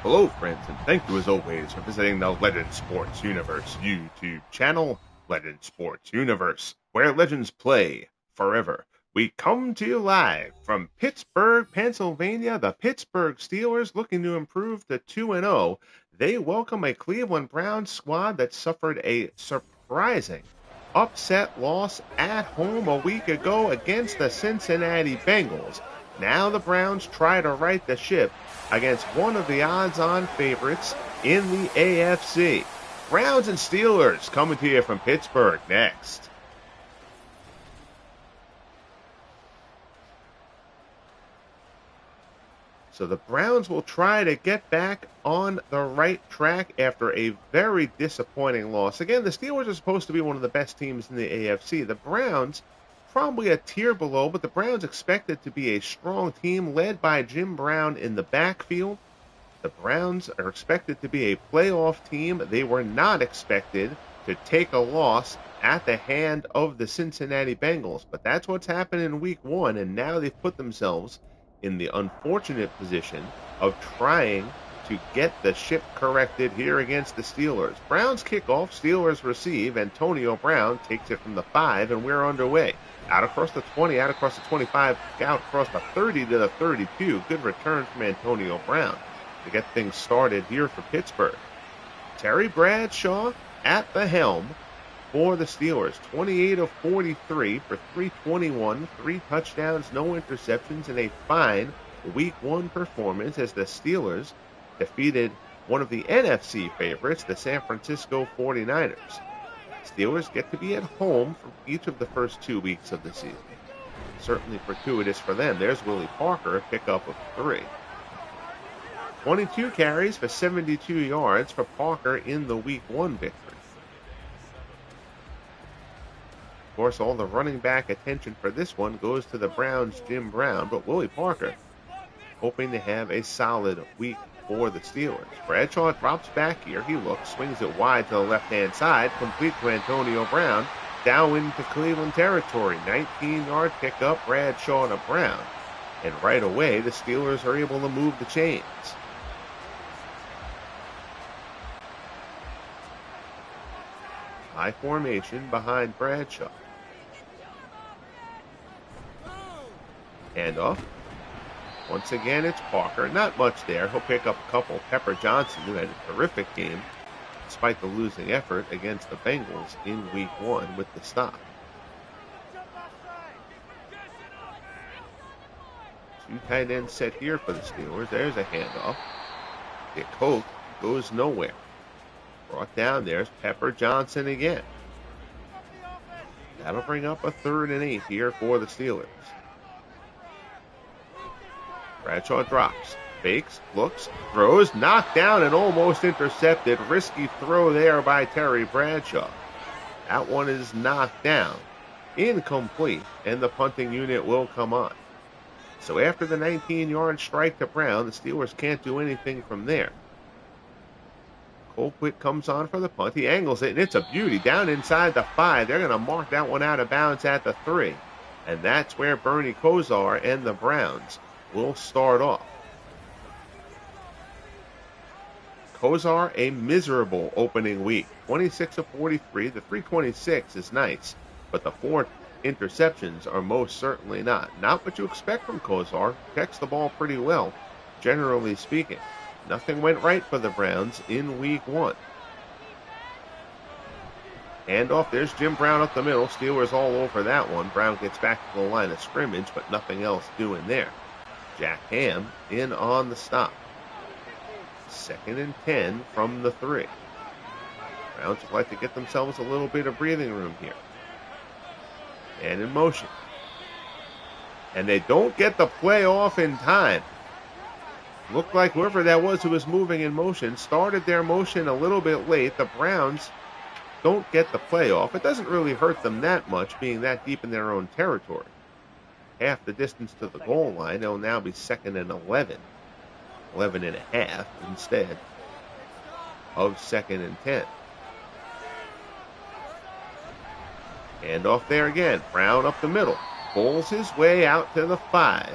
Hello, friends, and thank you as always for visiting the Legend Sports Universe YouTube channel, Legend Sports Universe, where legends play forever. We come to you live from Pittsburgh, Pennsylvania. The Pittsburgh Steelers, looking to improve to 2-0. They welcome a Cleveland Browns squad that suffered a surprising upset loss at home a week ago against the Cincinnati Bengals. Now the Browns try to right the ship against one of the odds-on favorites in the AFC. Browns and Steelers coming to you from Pittsburgh next. So the Browns will try to get back on the right track after a very disappointing loss. Again, the Steelers are supposed to be one of the best teams in the AFC. The Browns, probably a tier below, but the Browns expected to be a strong team led by Jim Brown in the backfield. The Browns are expected to be a playoff team. They were not expected to take a loss at the hand of the Cincinnati Bengals. But that's what's happened in week one, and now they've put themselves in the unfortunate position of trying to get the ship corrected here against the Steelers. Browns kick off, Steelers receive, Antonio Brown takes it from the 5, and we're underway. Out across the 20, out across the 25, out across the 30 to the 32. Good return from Antonio Brown to get things started here for Pittsburgh. Terry Bradshaw at the helm for the Steelers. 28 of 43 for 321, 3 touchdowns, no interceptions, and a fine week one performance as the Steelers defeated one of the NFC favorites, the San Francisco 49ers. Steelers get to be at home for each of the first 2 weeks of the season. Certainly fortuitous for them. There's Willie Parker, a pickup of 3. 22 carries for 72 yards for Parker in the week one victory. Of course, all the running back attention for this one goes to the Browns' Jim Brown, but Willie Parker hoping to have a solid week for the Steelers. Bradshaw drops back here. He looks, swings it wide to the left-hand side, complete to Antonio Brown, down into Cleveland territory. 19-yard pickup, Bradshaw to Brown. And right away, the Steelers are able to move the chains. High formation behind Bradshaw. Handoff. Once again, it's Parker. Not much there. He'll pick up a couple. Pepper Johnson, who had a terrific game despite the losing effort against the Bengals in week one with the stop. 2 tight ends set here for the Steelers. There's a handoff. The Coke goes nowhere. Brought down, there's Pepper Johnson again. That'll bring up a 3rd and 8 here for the Steelers. Bradshaw drops, fakes, looks, throws, knocked down and almost intercepted. Risky throw there by Terry Bradshaw. That one is knocked down, incomplete, and the punting unit will come on. So after the 19-yard strike to Brown, the Steelers can't do anything from there. Colquitt comes on for the punt. He angles it, and it's a beauty. Down inside the 5. They're going to mark that one out of bounds at the 3. And that's where Bernie Kosar and the Browns will start off. Kosar, a miserable opening week. 26 of 43. The 326 is nice, but the 4 interceptions are most certainly not. Not what you expect from Kosar. Checks the ball pretty well, generally speaking. Nothing went right for the Browns in week one. Handoff, there's Jim Brown up the middle. Steelers all over that one. Brown gets back to the line of scrimmage, but nothing else doing there. Jack Ham in on the stop. 2nd and 10 from the 3. Browns would like to get themselves a little bit of breathing room here. And in motion. And they don't get the play off in time. Looked like whoever that was who was moving in motion started their motion a little bit late. The Browns don't get the play off. It doesn't really hurt them that much being that deep in their own territory. Half the distance to the goal line. They'll now be 2nd and 11. 11 and a half instead of 2nd and 10. Hand off there again. Brown up the middle. Pulls his way out to the 5.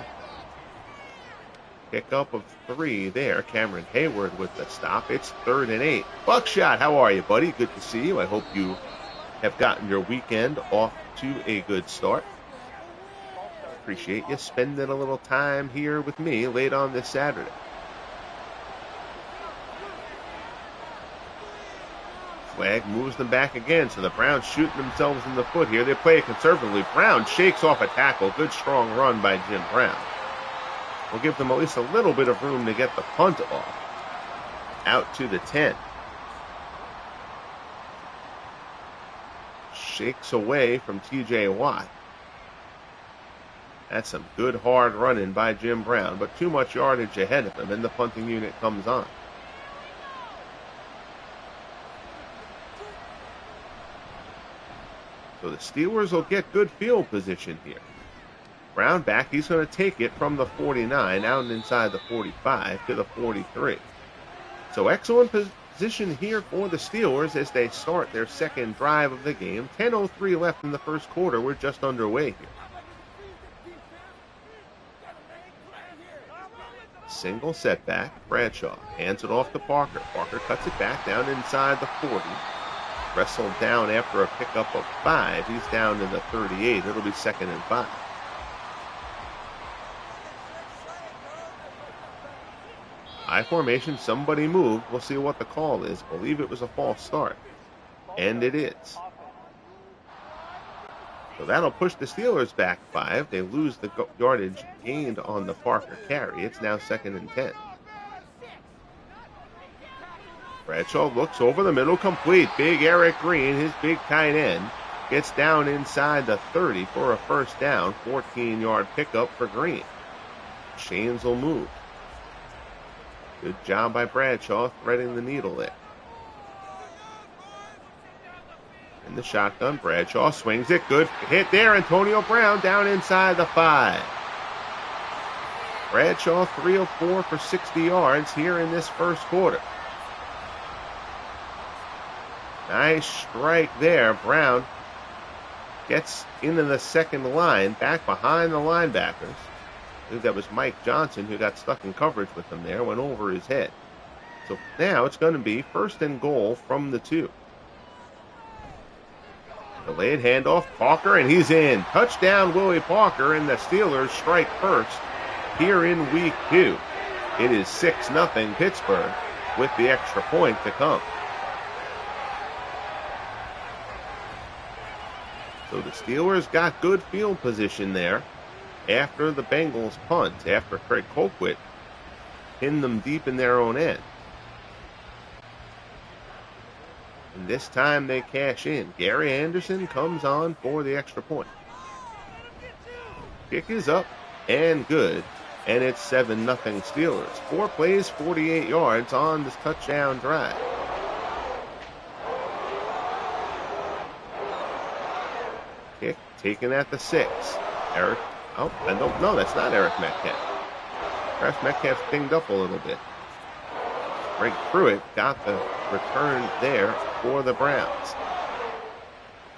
Pickup of 3 there. Cameron Hayward with the stop. It's 3rd and 8. Buckshot, how are you, buddy? Good to see you. I hope you have gotten your weekend off to a good start. Appreciate you spending a little time here with me late on this Saturday. Flag moves them back again, so the Browns shooting themselves in the foot here. They play it conservatively. Brown shakes off a tackle. Good strong run by Jim Brown. We'll give them at least a little bit of room to get the punt off. Out to the 10. Shakes away from T.J. Watt. That's some good hard running by Jim Brown, but too much yardage ahead of him, and the punting unit comes on. So the Steelers will get good field position here. Brown back, he's going to take it from the 49 out inside the 45 to the 43. So excellent position here for the Steelers as they start their second drive of the game. 10:03 left in the first quarter. We're just underway here. Single setback. Bradshaw hands it off to Parker. Parker cuts it back down inside the 40. Wrestled down after a pickup of 5. He's down to the 38. It'll be 2nd and 5. High formation, somebody moved. We'll see what the call is. Believe it was a false start. And it is. So that'll push the Steelers back 5. They lose the yardage gained on the Parker carry. It's now 2nd and 10. Bradshaw looks over the middle, complete. Big Eric Green, his big tight end, gets down inside the 30 for a first down. 14-yard pickup for Green. Chains will move. Good job by Bradshaw threading the needle there. In the shotgun, Bradshaw swings it. Good hit there. Antonio Brown down inside the 5. Bradshaw 3 of 4 for 60 yards here in this first quarter. Nice strike there. Brown gets into the second line, back behind the linebackers. I think that was Mike Johnson who got stuck in coverage with him there, went over his head. So now it's going to be 1st and goal from the 2. Delayed handoff, Parker, and he's in. Touchdown, Willie Parker, and the Steelers strike first here in week 2. It is 6-0 Pittsburgh with the extra point to come. So the Steelers got good field position there after the Bengals punt, after Craig Colquitt pinned them deep in their own end. And this time they cash in. Gary Anderson comes on for the extra point. Kick is up and good, and it's 7-0 Steelers. 4 plays, 48 yards on this touchdown drive. Kick taken at the 6. That's not Eric Metcalf. Perhaps Metcalf's dinged up a little bit. Break through it, got the return there for the Browns.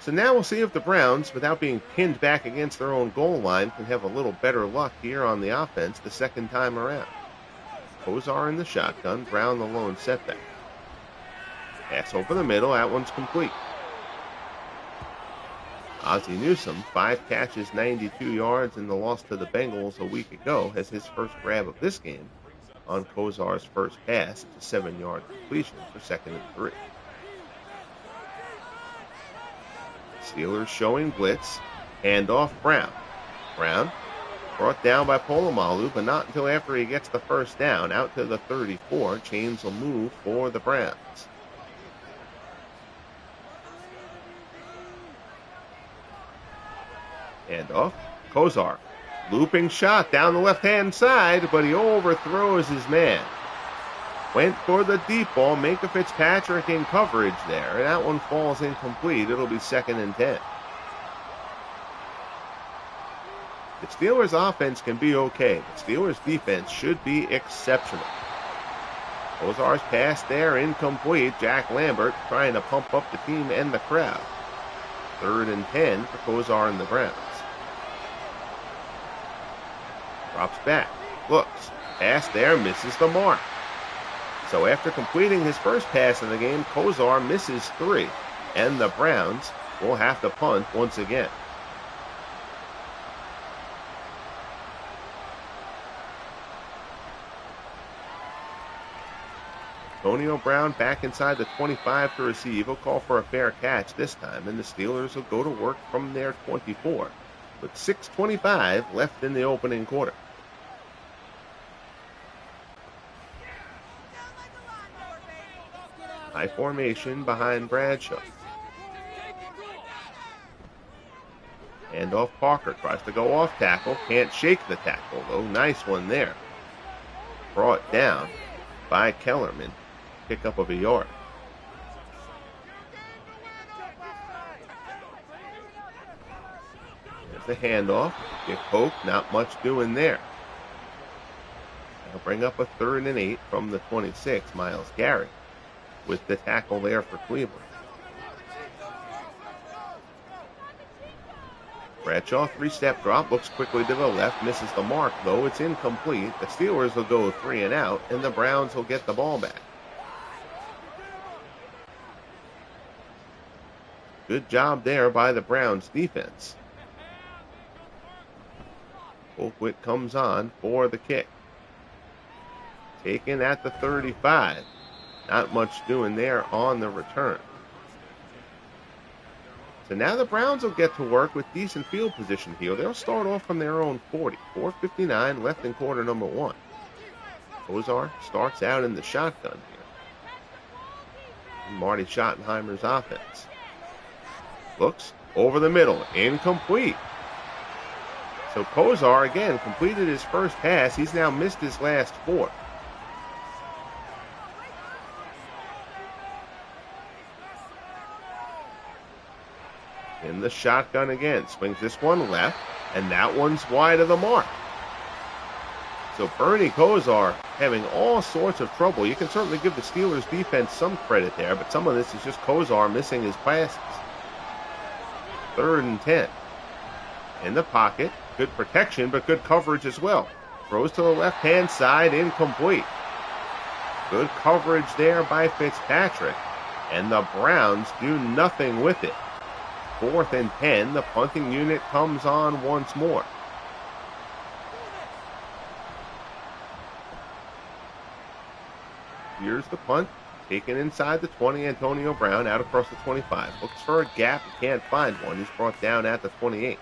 So now we'll see if the Browns, without being pinned back against their own goal line, can have a little better luck here on the offense the second time around. Kozar in the shotgun, Brown the lone setback. Pass over the middle, that one's complete. Ozzie Newsome, 5 catches, 92 yards in the loss to the Bengals a week ago, has his first grab of this game on Kozar's first pass. It's a 7-yard completion for 2nd and 3. Steelers showing blitz. Handoff Brown. Brown brought down by Polamalu, but not until after he gets the first down. Out to the 34. Chains will move for the Browns. Handoff. Kozar. Looping shot down the left-hand side, but he overthrows his man. Went for the deep ball. Minka Fitzpatrick in coverage there, and that one falls incomplete. It'll be 2nd and 10. The Steelers' offense can be okay. The Steelers' defense should be exceptional. Kozar's pass there, incomplete. Jack Lambert trying to pump up the team and the crowd. 3rd and 10 for Kozar and the Browns. Drops back, looks, Pass there misses the mark. So after completing his first pass in the game, Kozar misses 3, and the Browns will have to punt once again. Antonio Brown back inside the 25 to receive. He'll call for a fair catch this time, and the Steelers will go to work from their 24 with 6:25 left in the opening quarter. High formation behind Bradshaw. Hand off Parker. Tries to go off tackle. Can't shake the tackle, though. Nice one there. Brought down by Kellerman. Pickup of a yard. There's the handoff. Get Hoke. Not much doing there. They'll bring up a 3rd and 8 from the 26. Myles Garrett with the tackle there for Cleveland. Bradshaw, 3-step drop, looks quickly to the left, misses the mark, though it's incomplete. The Steelers will go 3 and out, and the Browns will get the ball back. Good job there by the Browns defense. Colquitt comes on for the kick. Taken at the 35. Not much doing there on the return. So now the Browns will get to work with decent field position here. They'll start off from their own 40. 4:59 left in quarter number 1. Kozar starts out in the shotgun here. And Marty Schottenheimer's offense. Looks over the middle. Incomplete. So Kozar again completed his first pass. He's now missed his last 4. In the shotgun again. Swings this one left, and that one's wide of the mark. So Bernie Kozar having all sorts of trouble. You can certainly give the Steelers defense some credit there, but some of this is just Kozar missing his passes. 3rd and 10. In the pocket. Good protection, but good coverage as well. Throws to the left-hand side, incomplete. Good coverage there by Fitzpatrick. And the Browns do nothing with it. 4th and 10. The punting unit comes on once more. Here's the punt. Taken inside the 20. Antonio Brown out across the 25. Looks for a gap. He can't find one. He's brought down at the 28.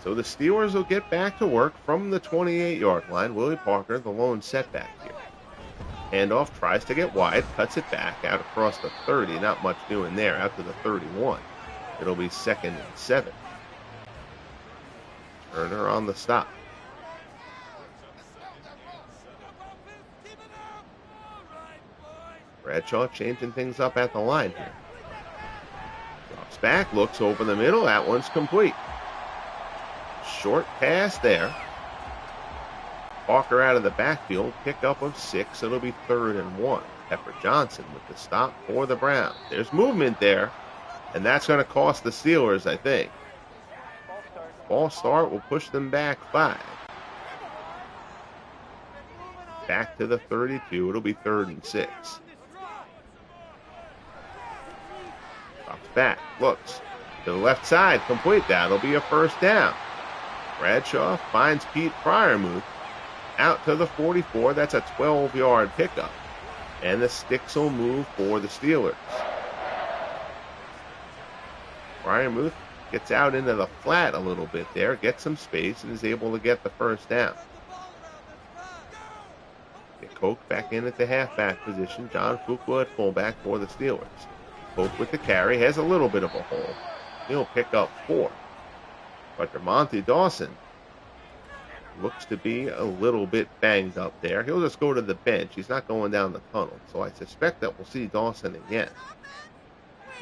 So the Steelers will get back to work from the 28-yard line. Willie Parker, the lone setback here. Handoff, tries to get wide, cuts it back out across the 30. Not much doing there, out to the 31. It'll be 2nd and 7. Turner on the stop. Bradshaw changing things up at the line here. Drops back, looks over the middle. That one's complete. Short pass there. Walker out of the backfield, pickup of 6. It'll be 3rd and 1. Pepper Johnson with the stop for the Browns. There's movement there, and that's going to cost the Steelers, I think. False start will push them back 5. Back to the 32. It'll be 3rd and 6. Drops back, looks to the left side, complete. That'll be a 1st down. Bradshaw finds Pete Fryermuth out to the 44. That's a 12-yard pickup. And the sticks will move for the Steelers. Fryermuth gets out into the flat a little bit there, gets some space, and is able to get the 1st down. Get Koch back in at the halfback position. John Fuqua at fullback for the Steelers. Koch with the carry, has a little bit of a hole. He'll pick up 4. But DeMonte Dawson looks to be a little bit banged up there. He'll just go to the bench. He's not going down the tunnel. So I suspect that we'll see Dawson again.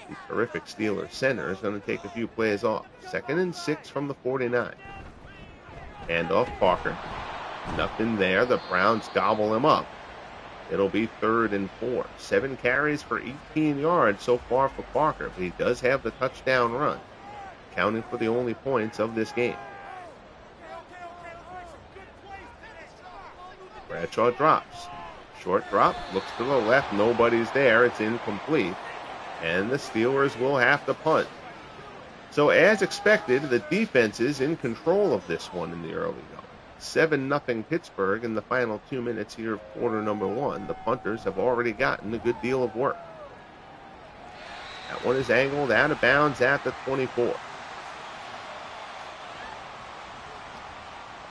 The terrific Steelers center is going to take a few plays off. 2nd and 6 from the 49. Handoff Parker. Nothing there. The Browns gobble him up. It'll be 3rd and 4. 7 carries for 18 yards so far for Parker, but he does have the touchdown run. accounting for the only points of this game. Bradshaw drops. Short drop, looks to the left, nobody's there, it's incomplete, and the Steelers will have to punt. So as expected, the defense is in control of this one in the early going. 7-0 Pittsburgh in the final 2 minutes here of quarter number 1. The punters have already gotten a good deal of work. That one is angled out of bounds at the 24.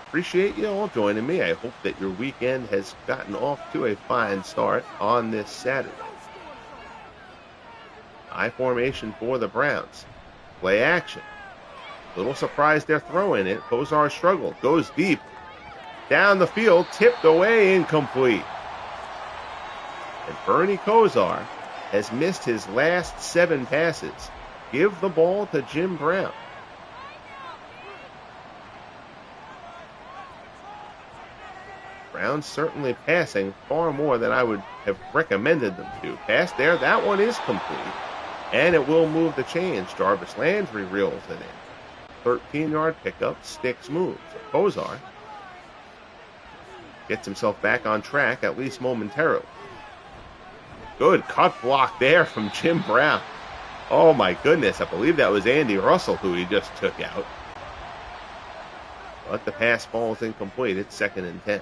Appreciate you all joining me. I hope that your weekend has gotten off to a fine start on this Saturday. High formation for the Browns. Play action. Little surprised they're throwing it. Kozar struggled. Goes deep. Down the field. Tipped away. Incomplete. And Bernie Kozar has missed his last 7 passes. Give the ball to Jim Brown. Browns certainly passing far more than I would have recommended them to. Pass there. That one is complete. And it will move the chains. Jarvis Landry reels it in. 13-yard pickup. Sticks moves. Kozar gets himself back on track, at least momentarily. Good cut block there from Jim Brown. Oh my goodness. I believe that was Andy Russell who he just took out. But the pass falls incomplete. It's 2nd and 10.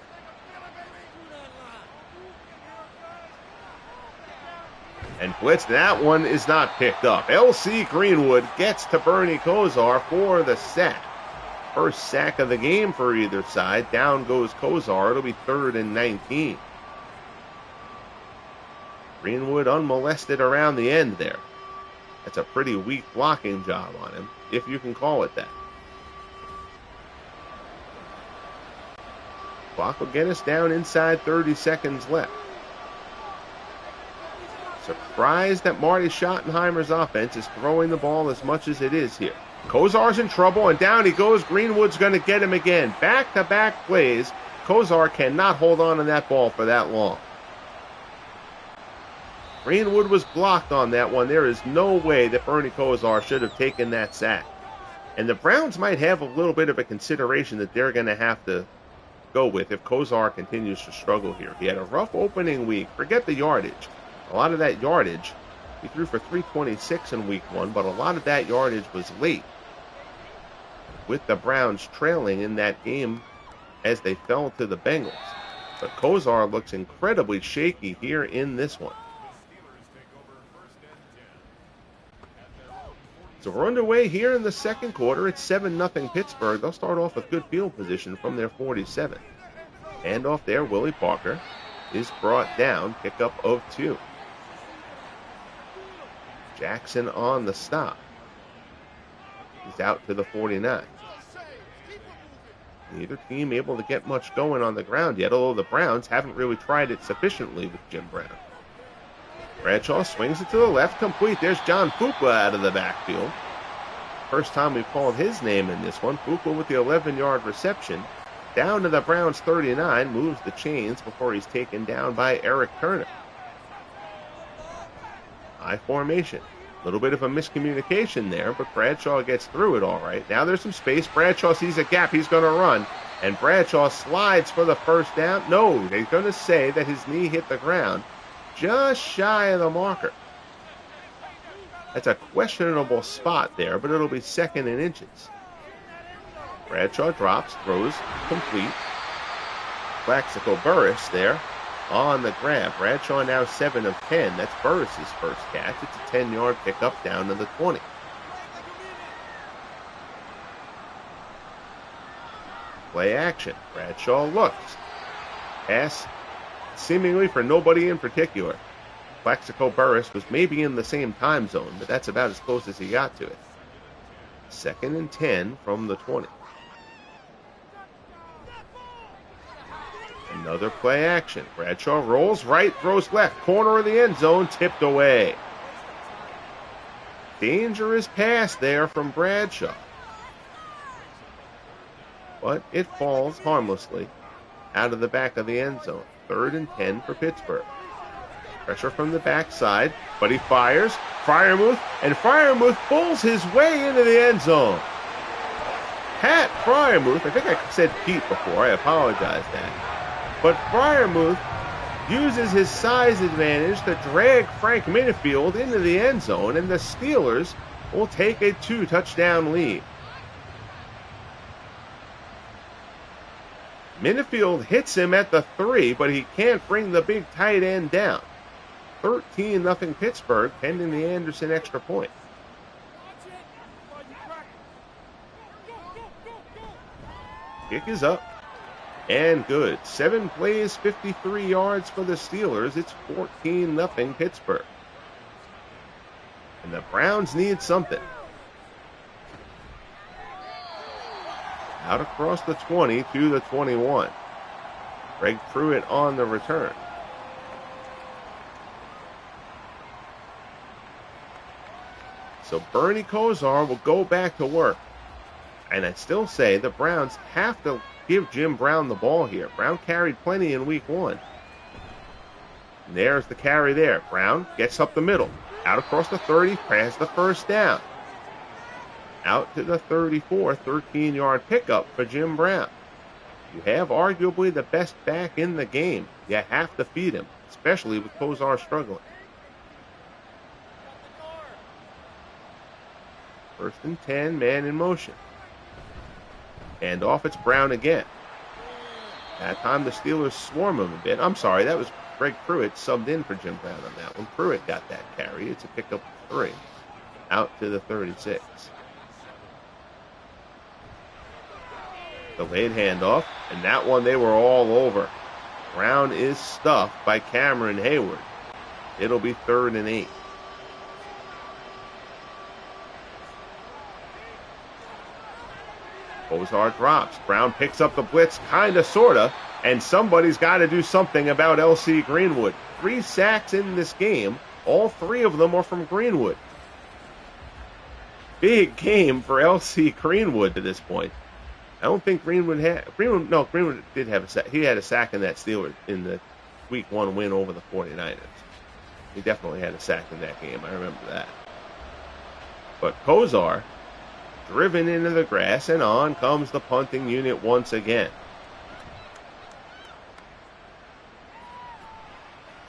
And blitz, that one is not picked up. L.C. Greenwood gets to Bernie Kozar for the sack. First sack of the game for either side. Down goes Kozar. It'll be 3rd and 19. Greenwood unmolested around the end there. That's a pretty weak blocking job on him, if you can call it that. Clock will get us down inside 30 seconds left. Surprised that Marty Schottenheimer's offense is throwing the ball as much as it is here. Kozar's in trouble, and down he goes. Greenwood's going to get him again. Back-to-back plays. Kozar cannot hold on to that ball for that long. Greenwood was blocked on that one. There is no way that Bernie Kozar should have taken that sack. And the Browns might have a little bit of a consideration that they're going to have to go with if Kozar continues to struggle here. He had a rough opening week. Forget the yardage. A lot of that yardage, he threw for 326 in week 1, but a lot of that yardage was late, with the Browns trailing in that game as they fell to the Bengals. But Kozar looks incredibly shaky here in this one. So we're underway here in the second quarter. It's 7-0 Pittsburgh. They'll start off with good field position from their 47. Handoff there, Willie Parker is brought down, pickup of 2. Jackson on the stop. He's out to the 49. Neither team able to get much going on the ground yet, although the Browns haven't really tried it sufficiently with Jim Brown. Bradshaw swings it to the left, complete. There's John Fuqua out of the backfield. First time we've called his name in this one. Fuqua with the 11-yard reception. Down to the Browns 39, moves the chains before he's taken down by Eric Turner. High formation. A little bit of a miscommunication there, but Bradshaw gets through it all right. Now there's some space. Bradshaw sees a gap. He's going to run. And Bradshaw slides for the first down. No, they're going to say that his knee hit the ground just shy of the marker. That's a questionable spot there, but it'll be 2nd and inches. Bradshaw drops, throws, complete. Plaxico Burress there on the grab. Bradshaw now 7 of 10. That's Burress's first catch. It's a 10-yard pickup down to the 20. Play action. Bradshaw looks. Pass seemingly for nobody in particular. Plaxico Burress was maybe in the same time zone, but that's about as close as he got to it. 2nd and 10 from the 20. Another play action. Bradshaw rolls right, throws left. Corner of the end zone, tipped away. Dangerous pass there from Bradshaw. But it falls harmlessly out of the back of the end zone. 3rd and 10 for Pittsburgh. Pressure from the backside, but he fires. Freiermuth pulls his way into the end zone. Pat Freiermuth, I think I said Pete before, I apologize that. But Freiermuth uses his size advantage to drag Frank Minifield into the end zone, and the Steelers will take a 2-touchdown lead. Minifield hits him at the 3, but he can't bring the big tight end down. 13-0 Pittsburgh, pending the Anderson extra point. Kick is up and good. 7 plays, 53 yards for the Steelers. It's 14-0 Pittsburgh. And the Browns need something. Out across the 20 to the 21. Greg Pruitt on the return. So Bernie Kosar will go back to work. And I still say the Browns have to give Jim Brown the ball here. Brown carried plenty in week 1. And there's the carry there. Brown gets up the middle. Out across the 30, has the first down. Out to the 34, 13-yard pickup for Jim Brown. You have arguably the best back in the game. You have to feed him, especially with Kosar struggling. 1st and 10, man in motion. And off it's Brown again. That time the Steelers swarm him a bit. I'm sorry, that was Greg Pruitt subbed in for Jim Brown on that one. Pruitt got that carry. It's a pickup of 3. Out to the 36. Delayed handoff, and that one they were all over. Brown is stuffed by Cameron Hayward. It'll be 3rd and 8. Kosar drops. Brown picks up the blitz, kinda, sorta, and somebody's got to do something about L.C. Greenwood. 3 sacks in this game. All 3 of them are from Greenwood. Big game for L.C. Greenwood to this point. I don't think Greenwood did have a sack. He had a sack in that Steelers in the week 1 win over the 49ers. He definitely had a sack in that game. I remember that. But Kosar driven into the grass, and on comes the punting unit once again.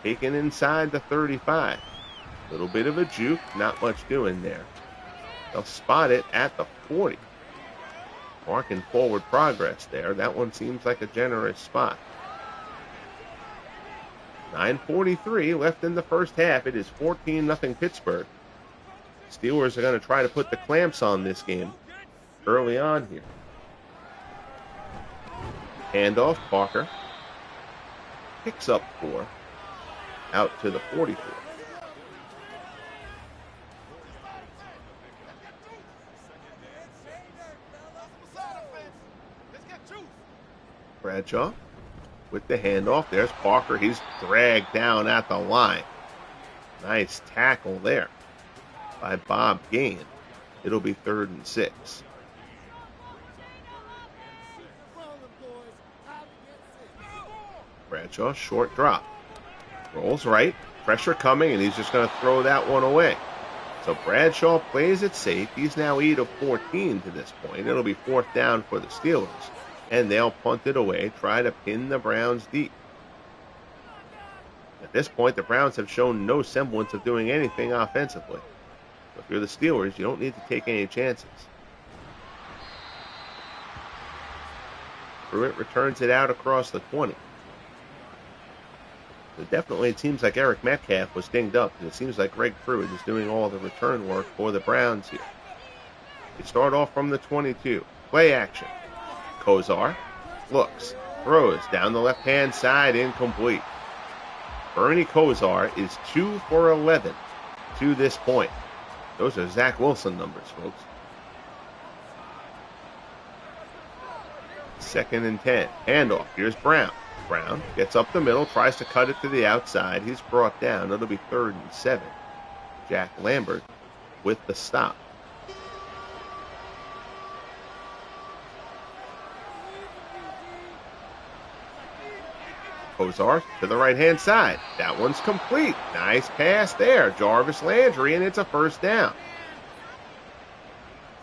Taken inside the 35. Little bit of a juke, not much doing there. They'll spot it at the 40. Marking forward progress there. That one seems like a generous spot. 9:43 left in the first half. It is 14-0 Pittsburgh. Steelers are going to try to put the clamps on this game early on here. Handoff, Parker. Picks up 4. Out to the 44. Bradshaw with the handoff. There's Parker. He's dragged down at the line. Nice tackle there by Bob Gain. It'll be 3rd and 6. Bradshaw, short drop. Rolls right. Pressure coming, and he's just going to throw that one away. So Bradshaw plays it safe. He's now 8 of 14 to this point. It'll be 4th down for the Steelers. And they'll punt it away, try to pin the Browns deep. At this point, the Browns have shown no semblance of doing anything offensively. So if you're the Steelers, you don't need to take any chances. Pruitt returns it out across the 20. So definitely it seems like Eric Metcalf was dinged up, and it seems like Greg Pruitt is doing all the return work for the Browns here. They start off from the 22. Play action. Kosar looks, throws down the left-hand side, incomplete. Bernie Kosar is 2 for 11 to this point. Those are Zach Wilson numbers, folks. 2nd and 10. Handoff. Here's Brown. Brown gets up the middle, tries to cut it to the outside. He's brought down. It'll be 3rd and 7. Jack Lambert with the stop. Kozar to the right-hand side. That one's complete. Nice pass there. Jarvis Landry, and it's a first down.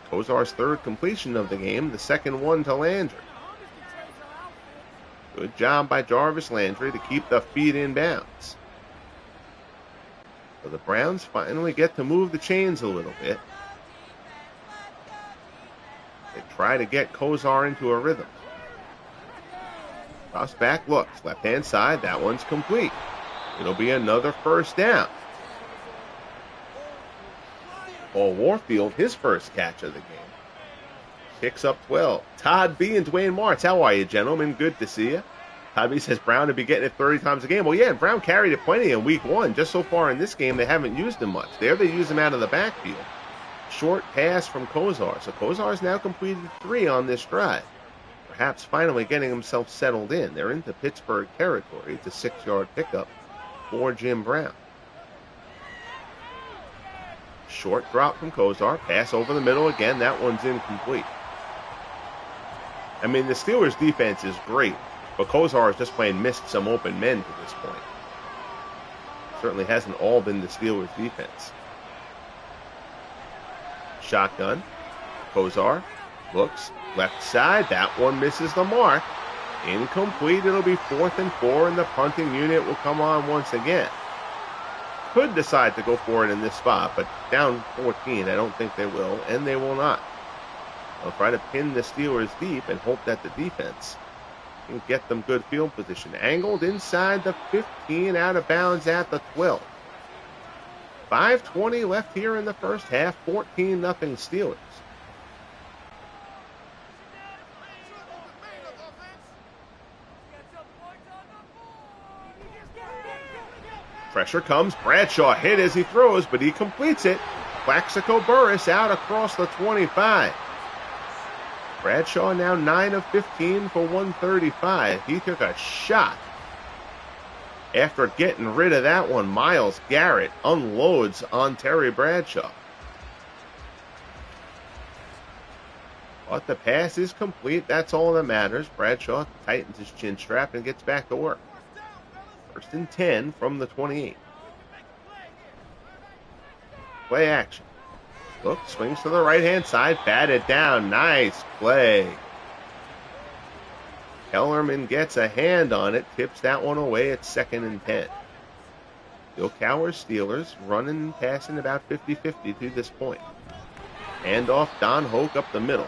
Kozar's third completion of the game, the second one to Landry. Good job by Jarvis Landry to keep the feet in bounds. So the Browns finally get to move the chains a little bit. They try to get Kozar into a rhythm. Cross back looks. Left-hand side. That one's complete. It'll be another first down. Paul Warfield, his first catch of the game. Picks up 12. Todd B. and Dwayne Martz. How are you, gentlemen? Good to see you. Todd B. says Brown to be getting it 30 times a game. Well, yeah, Brown carried it plenty in week one. Just so far in this game, they haven't used him much. There they use him out of the backfield. Short pass from Kozar. So Kozar's now completed 3 on this drive. Perhaps finally getting himself settled in. They're into Pittsburgh territory. It's a 6-yard pickup for Jim Brown. Short drop from Kozar. Pass over the middle again. That one's incomplete. I mean, the Steelers' defense is great, but Kozar has just plain missed some open men to this point. Certainly hasn't all been the Steelers' defense. Shotgun. Kozar looks left side. That one misses the mark. Incomplete. It'll be 4th and 4, and the punting unit will come on once again. Could decide to go for it in this spot, but down 14, I don't think they will, and they will not. They'll try to pin the Steelers deep and hope that the defense can get them good field position. Angled inside the 15, out of bounds at the 12. 5:20 left here in the first half, 14-0 Steelers. Pressure comes. Bradshaw hit as he throws, but he completes it. Plaxico Burress out across the 25. Bradshaw now 9 of 15 for 135. He took a shot. After getting rid of that one, Myles Garrett unloads on Terry Bradshaw. But the pass is complete. That's all that matters. Bradshaw tightens his chin strap and gets back to work. 1st and 10 from the 28. Play action. Look, swings to the right-hand side, batted down. Nice play. Kellerman gets a hand on it, tips that one away at 2nd and 10. Bill Cowher's Steelers running and passing about 50-50 to this point. Hand off Don Hoke up the middle.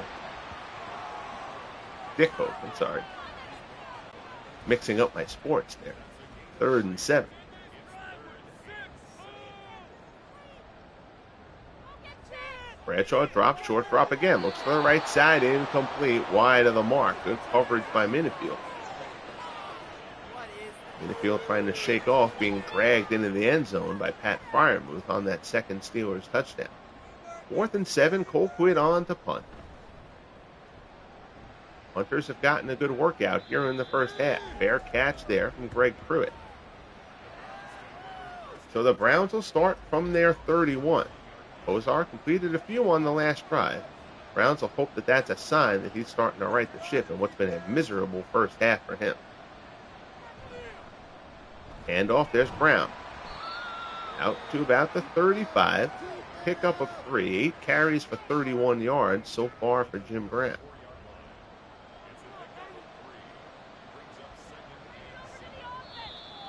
Dick Hoke, I'm sorry. Mixing up my sports there. 3rd and 7. Bradshaw drops, short drop again. Looks to the right side, incomplete, wide of the mark. Good coverage by Minifield. Minifield trying to shake off being dragged into the end zone by Pat Freiermuth on that second Steelers touchdown. 4th and 7, Colquitt on to punt. Punters have gotten a good workout here in the first half. Fair catch there from Greg Pruitt. So the Browns will start from their 31. Kozar completed a few on the last drive. Browns will hope that that's a sign that he's starting to right the ship in what's been a miserable first half for him. Handoff, there's Brown. Out to about the 35. Pickup of 3. 8 carries for 31 yards so far for Jim Brown.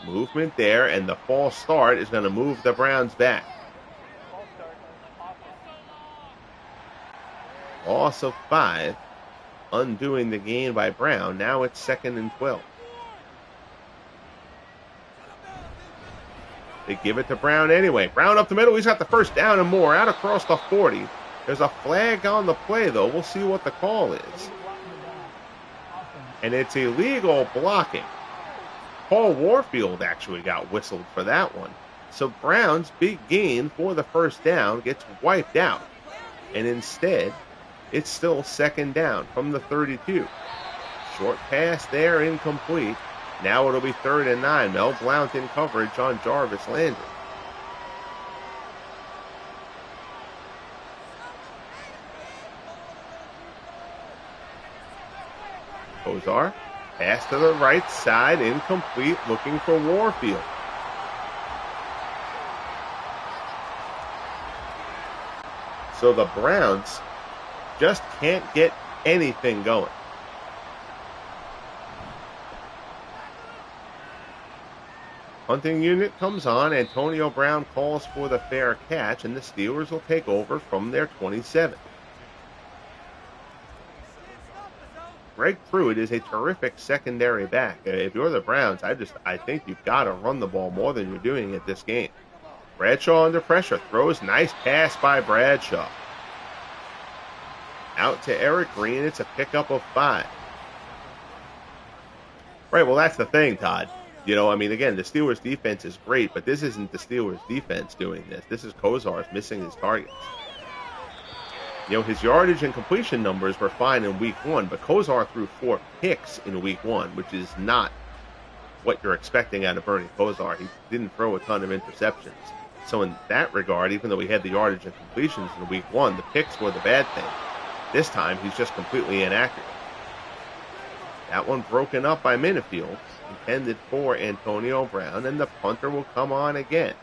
Movement there, and the false start is going to move the Browns back. Loss of 5, undoing the gain by Brown. Now it's 2nd and 12. They give it to Brown anyway. Brown up the middle. He's got the first down and more. Out across the 40. There's a flag on the play, though. We'll see what the call is. And it's illegal blocking. Paul Warfield actually got whistled for that one. So Brown's big gain for the first down gets wiped out. And instead, it's still 2nd down from the 32. Short pass there, incomplete. Now it'll be 3rd and 9. Mel Blount in coverage on Jarvis Landry. Kozar Pass to the right side, incomplete, looking for Warfield. So the Browns just can't get anything going. Punting unit comes on. Antonio Brown calls for the fair catch, and the Steelers will take over from their 27. Greg Pruitt is a terrific secondary back. If you're the Browns, I think you've got to run the ball more than you're doing at this game. Bradshaw under pressure, throws, nice pass by Bradshaw. Out to Eric Green, it's a pickup of 5. Right, well, that's the thing, Todd. Again, the Steelers' defense is great, but this isn't the Steelers' defense doing this. This is Kozar's missing his targets. His yardage and completion numbers were fine in week 1, but Kozar threw 4 picks in week 1, which is not what you're expecting out of Bernie Kozar. He didn't throw a ton of interceptions. So in that regard, even though we had the yardage and completions in week 1, the picks were the bad thing. This time, he's just completely inaccurate. That one broken up by Minifield, intended for Antonio Brown, and the punter will come on again.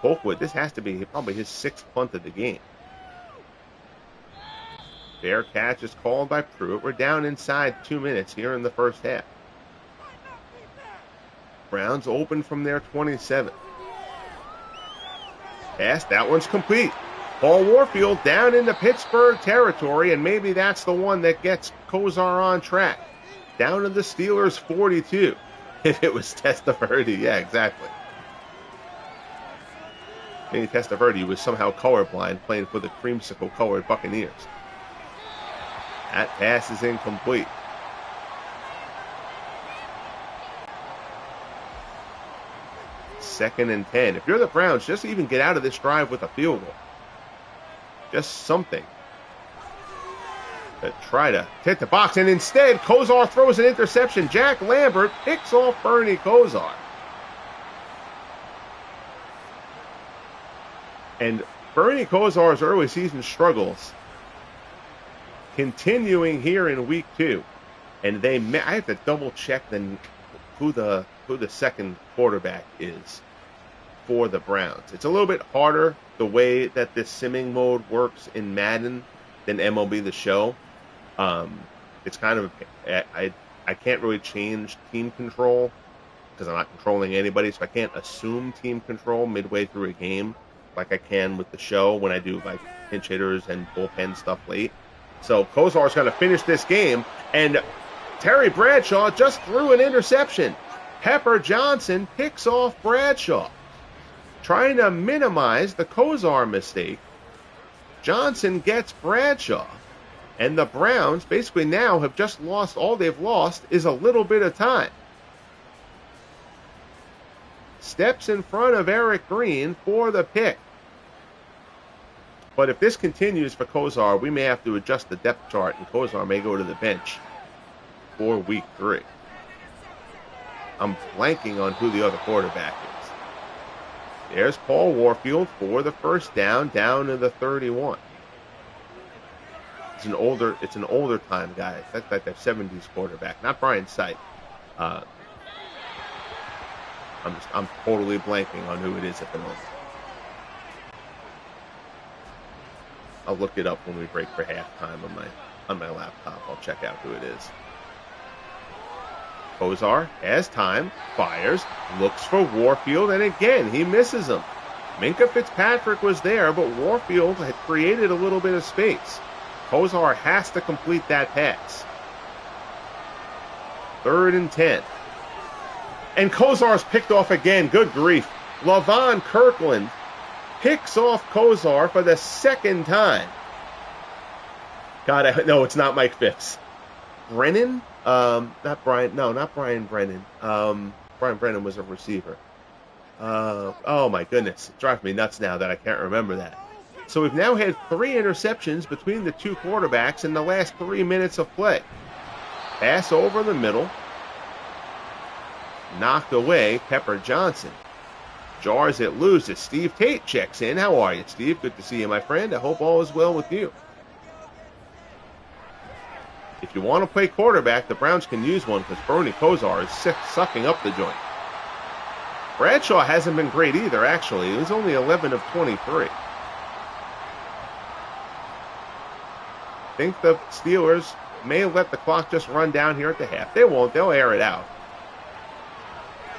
Colquitt, this has to be probably his 6th punt of the game. Fair catch is called by Pruitt. We're down inside 2 minutes here in the first half. Browns open from their 27. Pass, that one's complete. Paul Warfield down into Pittsburgh territory, and maybe that's the one that gets Kozar on track. Down to the Steelers' 42. If it was Testaverde, yeah, exactly. Maybe Testaverde was somehow colorblind playing for the creamsicle-colored Buccaneers. That pass is incomplete. Second and 10. If you're the Browns, just even get out of this drive with a field goal. Just something. To try to hit the box, and instead, Kozar throws an interception. Jack Lambert picks off Bernie Kozar. And Bernie Kozar's early season struggles continuing here in week 2. And I have to double check who the second quarterback is for the Browns. It's a little bit harder the way that this simming mode works in Madden than MLB The Show. It's kind of, I can't really change team control because I'm not controlling anybody, so I can't assume team control midway through a game like I can with the show when I do like pinch hitters and bullpen stuff late. So Kozar's going to finish this game, and Terry Bradshaw just threw an interception. Pepper Johnson picks off Bradshaw. Trying to minimize the Kozar mistake, Johnson gets Bradshaw. And the Browns basically now have just lost, all they've lost is a little bit of time. Steps in front of Eric Green for the pick. But if this continues for Kozar, we may have to adjust the depth chart, and Kozar may go to the bench for week 3. I'm blanking on who the other quarterback is. There's Paul Warfield for the first down to the 31. It's an older time guy. That's like their 70s quarterback, not Brian Sight. I'm totally blanking on who it is at the moment. I'll look it up when we break for halftime on my laptop. I'll check out who it is. Kozar has time, fires, looks for Warfield, and again he misses him. Minkah Fitzpatrick was there, but Warfield had created a little bit of space. Kozar has to complete that pass. 3rd and 10. And Kozar's picked off again. Good grief. Lavon Kirkland picks off Kozar for the 2nd time. God, no, it's not Mike Phipps. Brennan? Not Brian Brennan. Brian Brennan was a receiver. Oh my goodness. It drives me nuts now that I can't remember that. So we've now had 3 interceptions between the two quarterbacks in the last 3 minutes of play. Pass over the middle. Knocked away, Pepper Johnson. Jars it loose as Steve Tate checks in. How are you, Steve? Good to see you, my friend. I hope all is well with you. If you want to play quarterback, the Browns can use one because Bernie Kosar is sucking up the joint. Bradshaw hasn't been great either, actually. He was only 11 of 23. I think the Steelers may let the clock just run down here at the half. They won't. They'll air it out.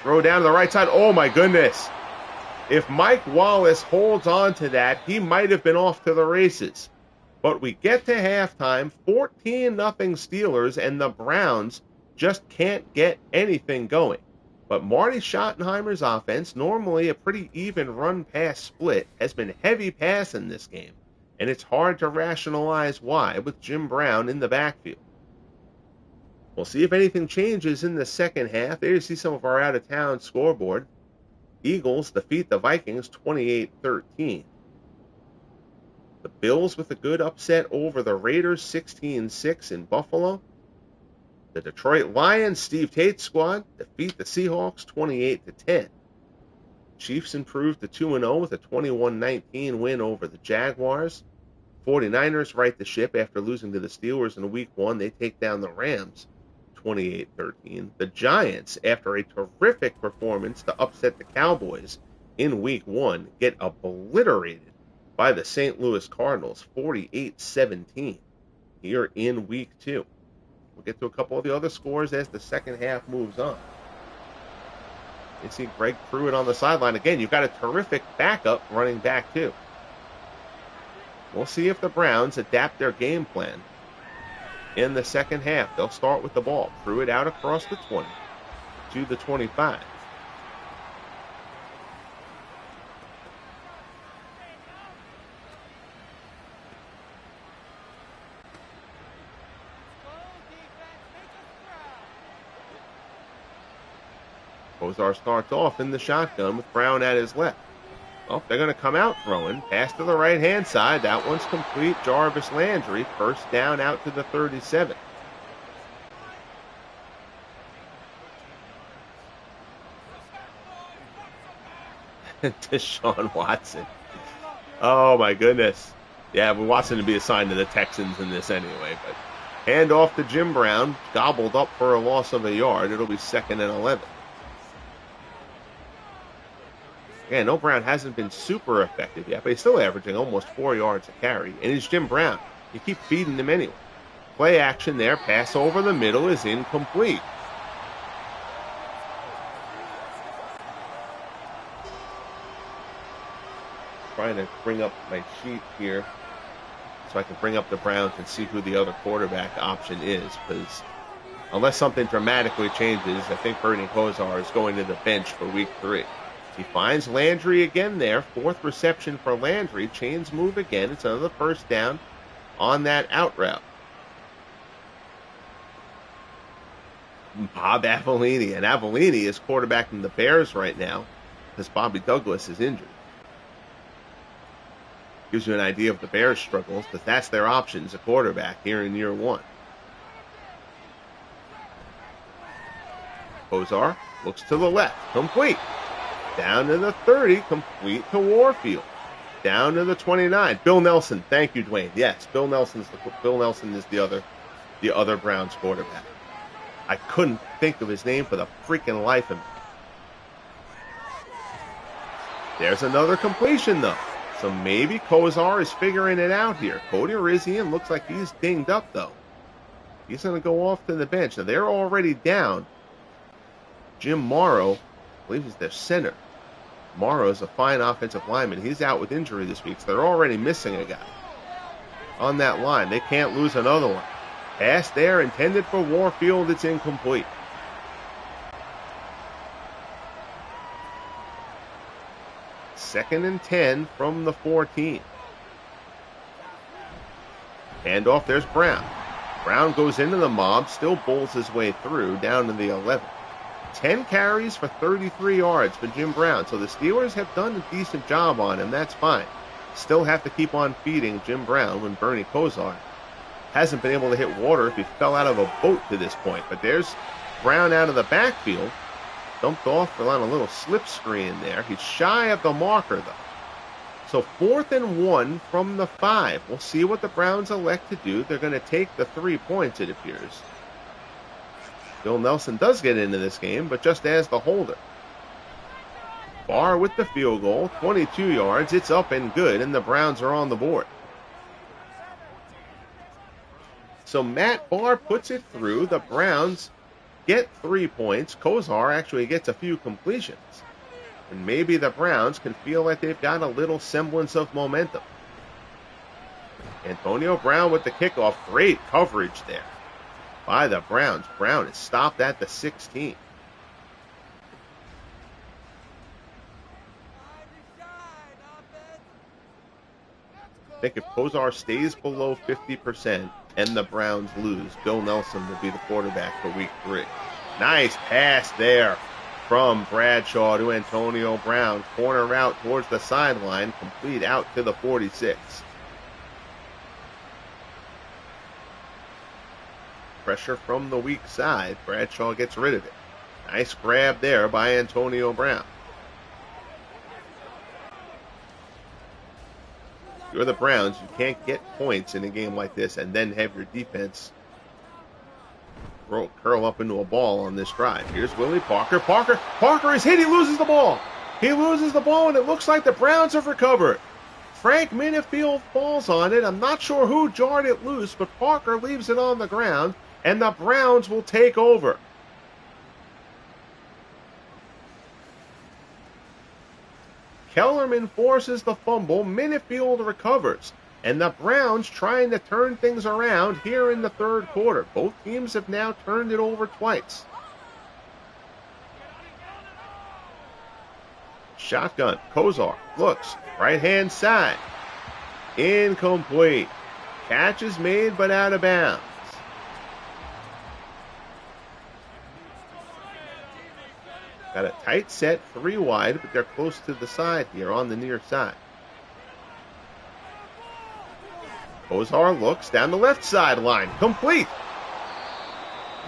Throw down to the right side. Oh, my goodness. If Mike Wallace holds on to that, he might have been off to the races. But we get to halftime, 14-0 Steelers, and the Browns just can't get anything going. But Marty Schottenheimer's offense, normally a pretty even run-pass split, has been heavy passing this game. And it's hard to rationalize why with Jim Brown in the backfield. We'll see if anything changes in the second half. There you see some of our out-of-town scoreboard. Eagles defeat the Vikings 28-13. The Bills with a good upset over the Raiders 16-6 in Buffalo. The Detroit Lions, Steve Tate's squad, defeat the Seahawks 28-10. Chiefs improved to 2-0 with a 21-19 win over the Jaguars. 49ers right the ship after losing to the Steelers in Week 1. They take down the Rams 28-13. The Giants, after a terrific performance to upset the Cowboys in Week 1, get obliterated by the St. Louis Cardinals 48-17 here in Week 2. We'll get to a couple of the other scores as the second half moves on. You see Greg Pruitt on the sideline. Again, you've got a terrific backup running back, too. We'll see if the Browns adapt their game plan in the second half. They'll start with the ball. Pruitt out across the 20 to the 25. Kosar starts off in the shotgun with Brown at his left. Well, they're going to come out throwing. Pass to the right-hand side. That one's complete. Jarvis Landry, first down out to the 37. Deshaun Watson. Oh, my goodness. Yeah, but Watson to be assigned to the Texans in this anyway. But hand off to Jim Brown. Gobbled up for a loss of a yard. It'll be 2nd and 11. Again, no, Brown hasn't been super effective yet, but he's still averaging almost 4 yards a carry. And he's Jim Brown. You keep feeding him anyway. Play action there. Pass over the middle is incomplete. Trying to bring up my sheet here so I can bring up the Browns and see who the other quarterback option is. Because unless something dramatically changes, I think Bernie Kosar is going to the bench for Week 3. He finds Landry again there. 4th reception for Landry. Chains move again. It's another first down on that out route. Bob Avellini. And Avellini is quarterbacking the Bears right now because Bobby Douglas is injured. Gives you an idea of the Bears' struggles because that's their options, a quarterback here in year 1. Kosar looks to the left. Complete. Down to the 30, complete to Warfield. Down to the 29. Bill Nelson. Thank you, Dwayne. Yes, Bill Nelson is the other Browns quarterback. I couldn't think of his name for the freaking life of me. There's another completion, though. So maybe Kosar is figuring it out here. Cody Rizian looks like he's dinged up, though. He's going to go off to the bench. Now, they're already down. Jim Morrow, I believe he's their center. Morrow's a fine offensive lineman. He's out with injury this week, so they're already missing a guy on that line. They can't lose another one. Pass there, intended for Warfield. It's incomplete. Second and 10 from the 14. Handoff, there's Brown. Brown goes into the mob, still bowls his way through, down to the 11. 10 carries for 33 yards for Jim Brown. So the Steelers have done a decent job on him. That's fine. Still have to keep on feeding Jim Brown when Bernie Kosar hasn't been able to hit water if he fell out of a boat to this point. But there's Brown out of the backfield. Dumped off on a little slip screen there. He's shy of the marker, though. So 4th and 1 from the 5. We'll see what the Browns elect to do. They're going to take the 3 points, it appears. Bill Nelson does get into this game, but just as the holder. Barr with the field goal, 22 yards. It's up and good, and the Browns are on the board. So Matt Barr puts it through. The Browns get 3 points. Kozar actually gets a few completions. And maybe the Browns can feel like they've got a little semblance of momentum. Antonio Brown with the kickoff. Great coverage there by the Browns. Brown is stopped at the 16. I think if Kozar stays below 50% and the Browns lose, Bill Nelson will be the quarterback for week 3. Nice pass there from Bradshaw to Antonio Brown. Corner route towards the sideline, complete out to the 46. Pressure from the weak side. Bradshaw gets rid of it. Nice grab there by Antonio Brown. If you're the Browns, you can't get points in a game like this and then have your defense curl up into a ball on this drive. Here's Willie Parker. Parker is hit. He loses the ball. And it looks like the Browns have recovered. Frank Minifield falls on it. I'm not sure who jarred it loose, but Parker leaves it on the ground, and the Browns will take over. Kellerman forces the fumble. Minifield recovers. And the Browns trying to turn things around here in the 3rd quarter. Both teams have now turned it over twice. Shotgun. Kozar looks. Right-hand side. Incomplete. Catch is made, but out of bounds. Got a tight set, 3 wide, but they're close to the side here on the near side. Kozar looks down the left sideline. Complete.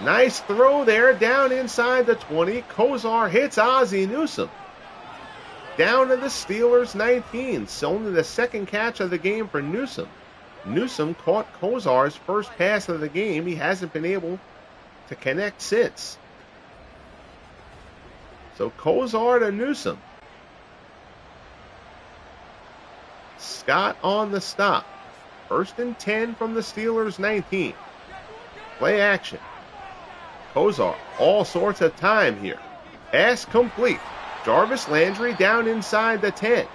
Nice throw there down inside the 20. Kozar hits Ozzie Newsome. Down to the Steelers' 19. It's only the 2nd catch of the game for Newsome. Newsome caught Kozar's first pass of the game. He hasn't been able to connect since. So Kozar to Newsome. Scott on the stop. 1st and 10 from the Steelers' 19. Play action. Kozar, all sorts of time here. Pass complete. Jarvis Landry down inside the 10.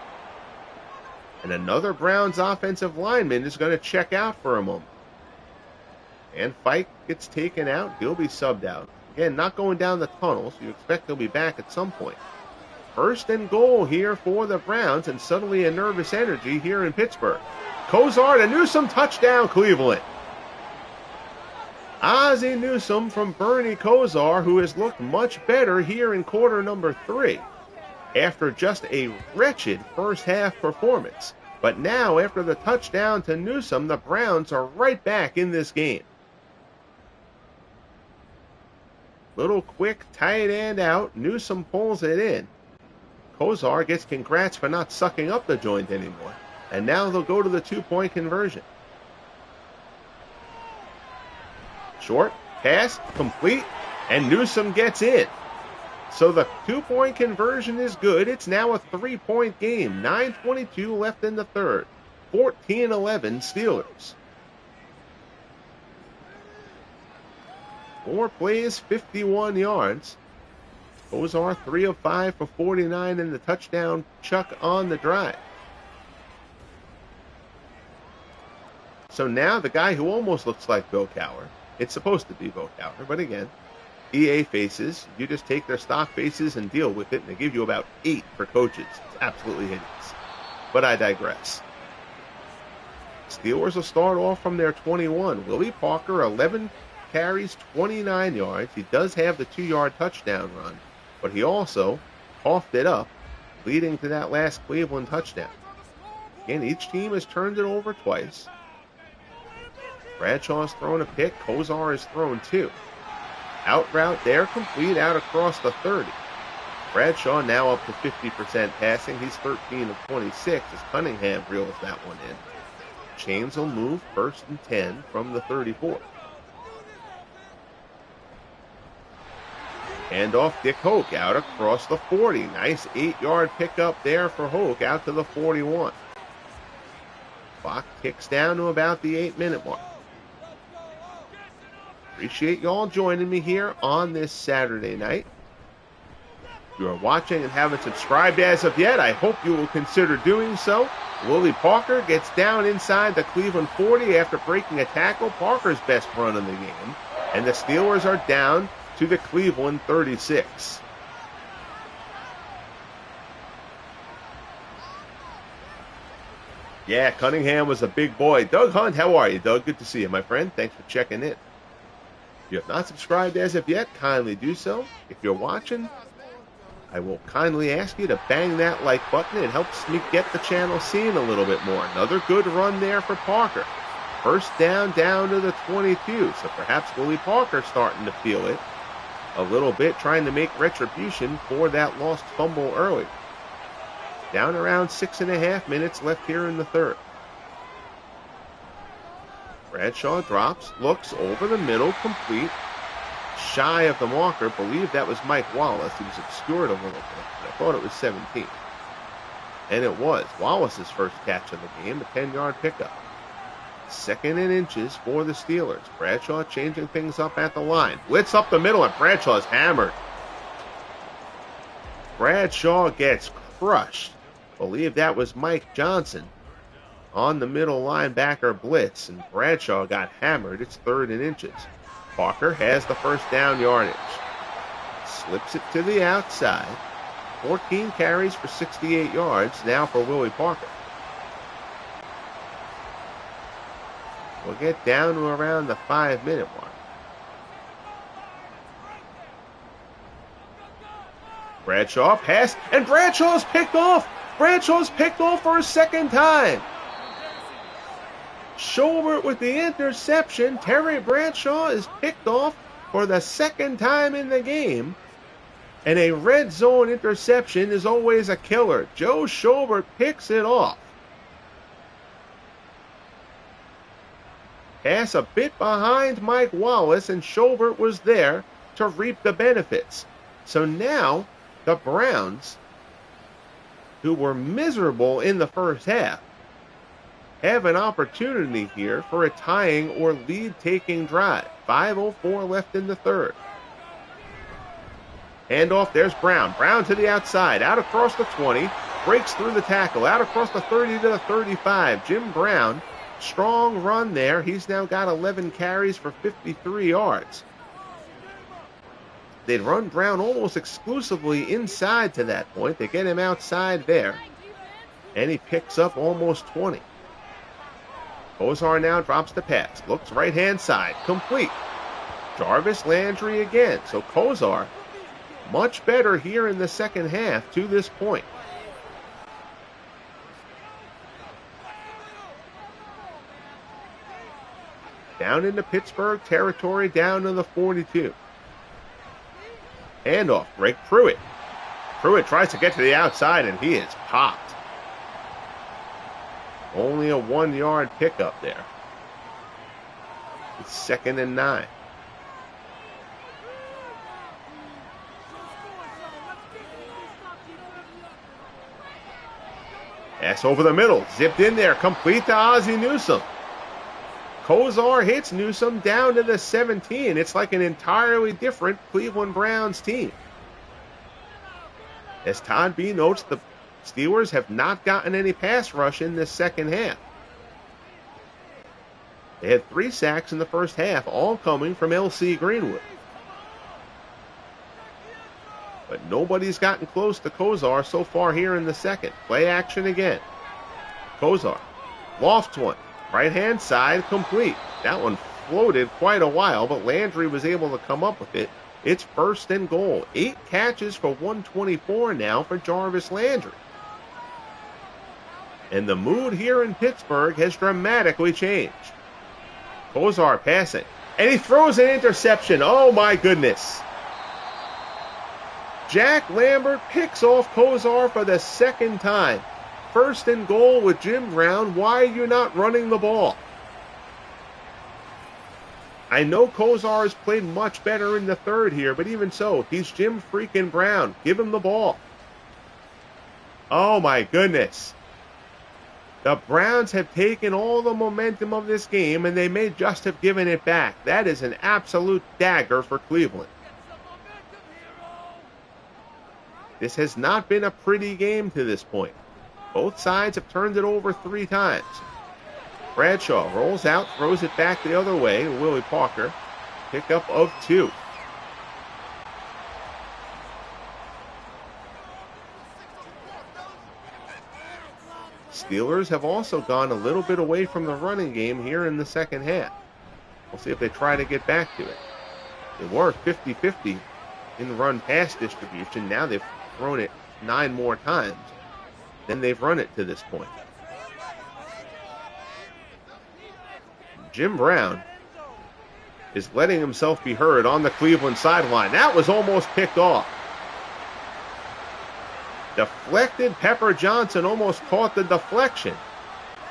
And another Browns offensive lineman is going to check out for a moment. And Fike gets taken out. He'll be subbed out. Again, not going down the tunnel, so you expect he'll be back at some point. 1st and goal here for the Browns, and suddenly a nervous energy here in Pittsburgh. Kozar to Newsome, touchdown Cleveland. Ozzie Newsome from Bernie Kozar, who has looked much better here in quarter number 3 after just a wretched first half performance. But now, after the touchdown to Newsome, the Browns are right back in this game. Little quick tight end out. Newsome pulls it in. Kozar gets congrats for not sucking up the joint anymore. And now they'll go to the 2-point conversion. Short, pass, complete, and Newsome gets in. So the 2-point conversion is good. It's now a 3-point game. 9:22 left in the 3rd. 14-11 Steelers. 4 plays, 51 yards. Kozar 3 of 5 for 49 and the touchdown chuck on the drive. So now the guy who almost looks like Bill Cowher, it's supposed to be Bill Cowher, but again, EA faces, you just take their stock faces and deal with it, and they give you about 8 for coaches. It's absolutely hideous. But I digress. Steelers will start off from their 21. Willie Parker, 11 carries, 29 yards. He does have the 2-yard touchdown run, but he also coughed it up, leading to that last Cleveland touchdown. Again, each team has turned it over twice. Bradshaw's thrown a pick. Kozar has thrown 2. Out route there, complete out across the 30. Bradshaw now up to 50% passing. He's 13 of 26 as Cunningham reels that one in. Chains will move 1st and 10 from the 34. Hand off Dick Hoke out across the 40. Nice 8-yard pickup there for Hoke out to the 41. Clock ticks down to about the 8-minute mark. Appreciate y'all joining me here on this Saturday night. If you are watching and haven't subscribed as of yet, I hope you will consider doing so. Willie Parker gets down inside the Cleveland 40 after breaking a tackle. Parker's best run of the game. And the Steelers are down to the Cleveland 36. Yeah, Cunningham was a big boy. Doug Hunt, how are you, Doug? Good to see you, my friend. Thanks for checking in. If you have not subscribed as of yet, kindly do so. If you're watching, I will kindly ask you to bang that like button. It helps me get the channel seen a little bit more. Another good run there for Parker. First down to the 22. So perhaps Willie Parker starting to feel it a little bit, trying to make retribution for that lost fumble early. Down around 6.5 minutes left here in the third. Bradshaw drops, looks over the middle, complete. Shy of the marker. Believe that was Mike Wallace. He was obscured a little bit, but I thought it was 17. And it was Wallace's first catch of the game, a 10-yard pickup. 2nd and inches for the Steelers. Bradshaw changing things up at the line. Blitz up the middle, and Bradshaw's hammered. Bradshaw gets crushed. Believe that was Mike Johnson on the middle linebacker blitz, and Bradshaw got hammered. It's 3rd and inches. Parker has the first down yardage. Slips it to the outside. 14 carries for 68 yards now for Willie Parker. We'll get down to around the 5-minute mark. Bradshaw pass, and Bradshaw's picked off. Bradshaw's picked off for a 2nd time. Schobert with the interception. Terry Bradshaw is picked off for the 2nd time in the game. And a red zone interception is always a killer. Joe Schobert picks it off. Pass a bit behind Mike Wallace, and Schobert was there to reap the benefits. So now the Browns, who were miserable in the first half, have an opportunity here for a tying or lead-taking drive. 5:04 left in the third. Handoff, there's Brown. Brown to the outside, out across the 20, breaks through the tackle, out across the 30 to the 35. Jim Brown, strong run there. He's now got 11 carries for 53 yards. They'd run Brown almost exclusively inside to that point. They get him outside there, and he picks up almost 20. Kozar now drops the pass. Looks right-hand side. Complete. Jarvis Landry again. So Kozar, much better here in the second half to this point. Down into Pittsburgh territory, down to the 42. Handoff, Greg Pruitt. Pruitt tries to get to the outside, and he is popped. Only a 1-yard pickup there. It's 2nd and 9. Pass over the middle. Zipped in there. Complete to Ozzie Newsome. Kozar hits Newsome down to the 17. It's like an entirely different Cleveland Browns team. As Todd B notes, the Steelers have not gotten any pass rush in this second half. They had 3 sacks in the first half, all coming from L.C. Greenwood. But nobody's gotten close to Kozar so far here in the second. Play action again. Kozar lofts one. Right-hand side, complete. That one floated quite a while, but Landry was able to come up with it. It's 1st and goal. 8 catches for 124 now for Jarvis Landry. And the mood here in Pittsburgh has dramatically changed. Kozar passing. And he throws an interception. Oh, my goodness. Jack Lambert picks off Kozar for the second time. 1st and goal with Jim Brown. Why are you not running the ball? I know Kozar has played much better in the third here, but even so, he's Jim freaking Brown. Give him the ball. Oh my goodness. The Browns have taken all the momentum of this game, and they may just have given it back. That is an absolute dagger for Cleveland. This has not been a pretty game to this point. Both sides have turned it over 3 times. Bradshaw rolls out, throws it back the other way to Willie Parker. Pickup of 2. Steelers have also gone a little bit away from the running game here in the second half. We'll see if they try to get back to it. They were 50-50 in run-pass distribution. Now they've thrown it 9 more times than they've run it to this point. Jim Brown is letting himself be heard on the Cleveland sideline. That was almost picked off. Deflected. Pepper Johnson almost caught the deflection.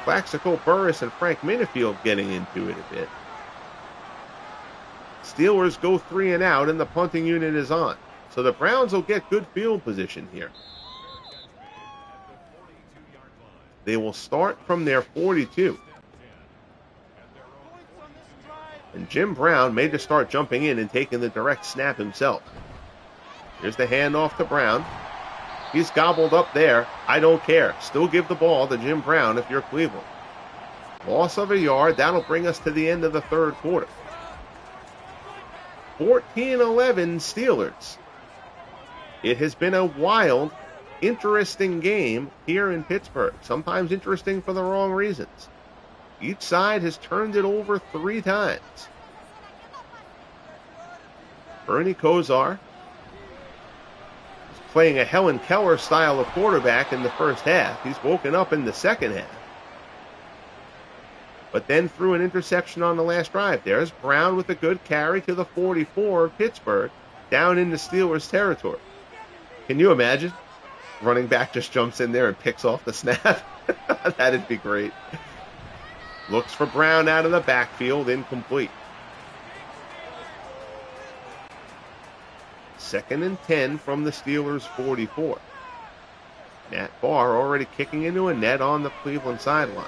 Plaxico Burress and Frank Minifield getting into it a bit. Steelers go 3 and out, and the punting unit is on. So the Browns will get good field position here. They will start from their 42. And Jim Brown may just start jumping in and taking the direct snap himself. Here's the handoff to Brown. He's gobbled up there. I don't care. Still give the ball to Jim Brown if you're Cleveland. Loss of a yard. That'll bring us to the end of the third quarter. 14-11 Steelers. It has been a wild, interesting game here in Pittsburgh. Sometimes interesting for the wrong reasons. Each side has turned it over 3 times. Bernie Kosar is playing a Helen Keller style of quarterback in the first half. He's woken up in the second half. But then threw an interception on the last drive. There's Brown with a good carry to the 44 of Pittsburgh, down into Steelers territory. Can you imagine? Running back just jumps in there and picks off the snap. That'd be great. Looks for Brown out of the backfield, incomplete. 2nd and 10 from the Steelers' 44. Matt Barr already kicking into a net on the Cleveland sideline.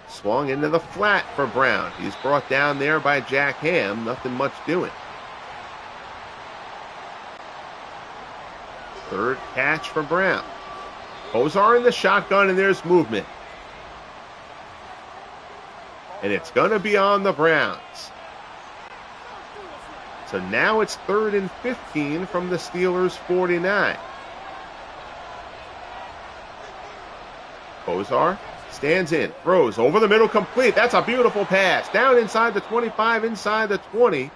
Swung into the flat for Brown. He's brought down there by Jack Ham. Nothing much doing. 3rd catch for Brown. Kosar in the shotgun, and there's movement. And it's going to be on the Browns. So now it's 3rd and 15 from the Steelers' 49. Kosar stands in, throws over the middle, complete. That's a beautiful pass. Down inside the 25, inside the 20.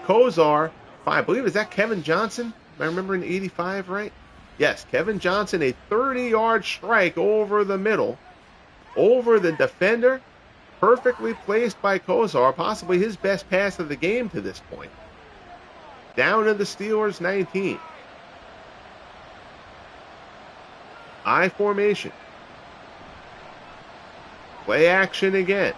Kosar, I believe, is that Kevin Johnson? Am I remembering 85 right? Yes, Kevin Johnson, a 30-yard strike over the middle, over the defender. Perfectly placed by Kosar, possibly his best pass of the game to this point. Down to the Steelers' 19. I formation. Play action again.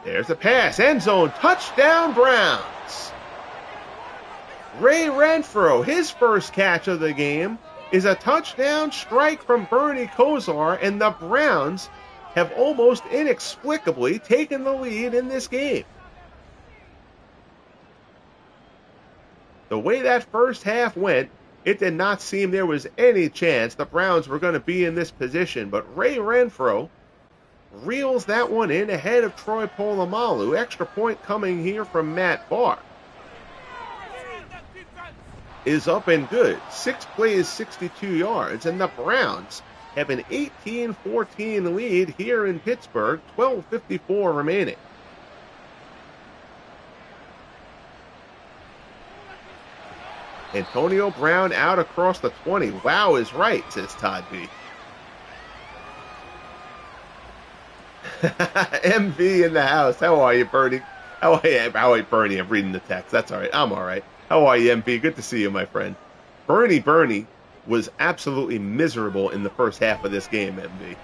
There's the pass. End zone. Touchdown, Browns. Ray Renfro, his first catch of the game, is a touchdown strike from Bernie Kosar, and the Browns have almost inexplicably taken the lead in this game. The way that first half went, it did not seem there was any chance the Browns were going to be in this position, but Ray Renfro reels that one in ahead of Troy Polamalu. Extra point coming here from Matt Barr. Is up and good. 6 plays, 62 yards, and the Browns have an 18-14 lead here in Pittsburgh, 12:54 remaining. Antonio Brown out across the 20. Wow is right, says Todd B. MV in the house. How are you, Bernie? How are you, Bernie? I'm reading the text. That's all right. I'm all right. How are you, MP? Good to see you, my friend. Bernie was absolutely miserable in the first half of this game, MB.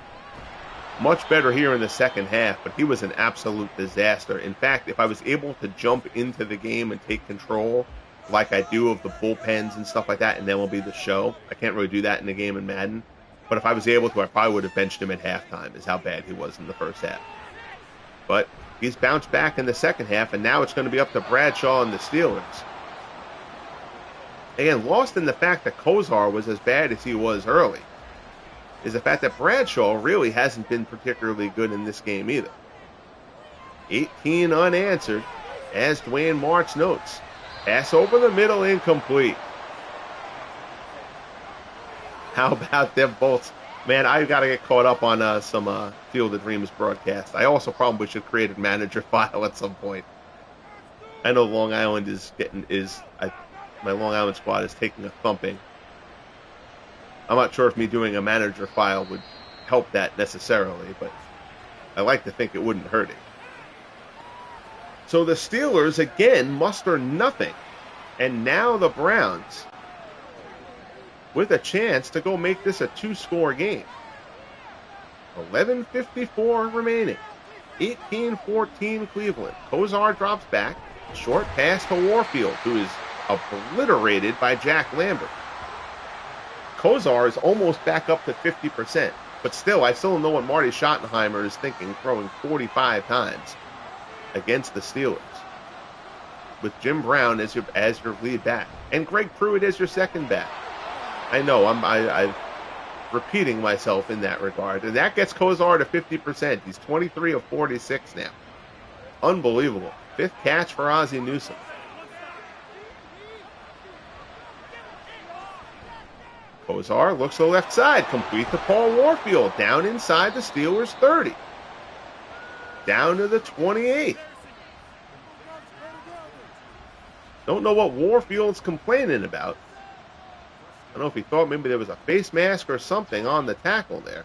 Much better here in the second half, but he was an absolute disaster. In fact, if I was able to jump into the game and take control like I do of the bullpens and stuff like that, and then will be the show. I can't really do that in the game in Madden. But if I was able to, I probably would have benched him at halftime, is how bad he was in the first half. But he's bounced back in the second half, and now it's going to be up to Bradshaw and the Steelers. Again, lost in the fact that Kozar was as bad as he was early is the fact that Bradshaw really hasn't been particularly good in this game either. 18 unanswered, as Dwayne Martz notes. Pass over the middle, incomplete. How about them both? Man, I got to get caught up on some Field of Dreams broadcast. I also probably should create a manager file at some point. I know Long Island my Long Island squad is taking a thumping. I'm not sure if me doing a manager file would help that necessarily, but I like to think it wouldn't hurt it. So the Steelers, again, muster nothing. And now the Browns, with a chance to go make this a two-score game. 11:54 remaining. 18-14 Cleveland. Kozar drops back. Short pass to Warfield, who is obliterated by Jack Lambert. Kozar is almost back up to 50%, but still, I still don't know what Marty Schottenheimer is thinking, throwing 45 times against the Steelers, with Jim Brown as your lead back, and Greg Pruitt as your second back. I know I'm repeating myself in that regard, and that gets Kozar to 50%. He's 23 of 46 now. Unbelievable. Fifth catch for Ozzie Newsome. Kozar looks to the left side, complete to Paul Warfield, down inside the Steelers' 30. Down to the 28. Don't know what Warfield's complaining about. I don't know if he thought maybe there was a face mask or something on the tackle there.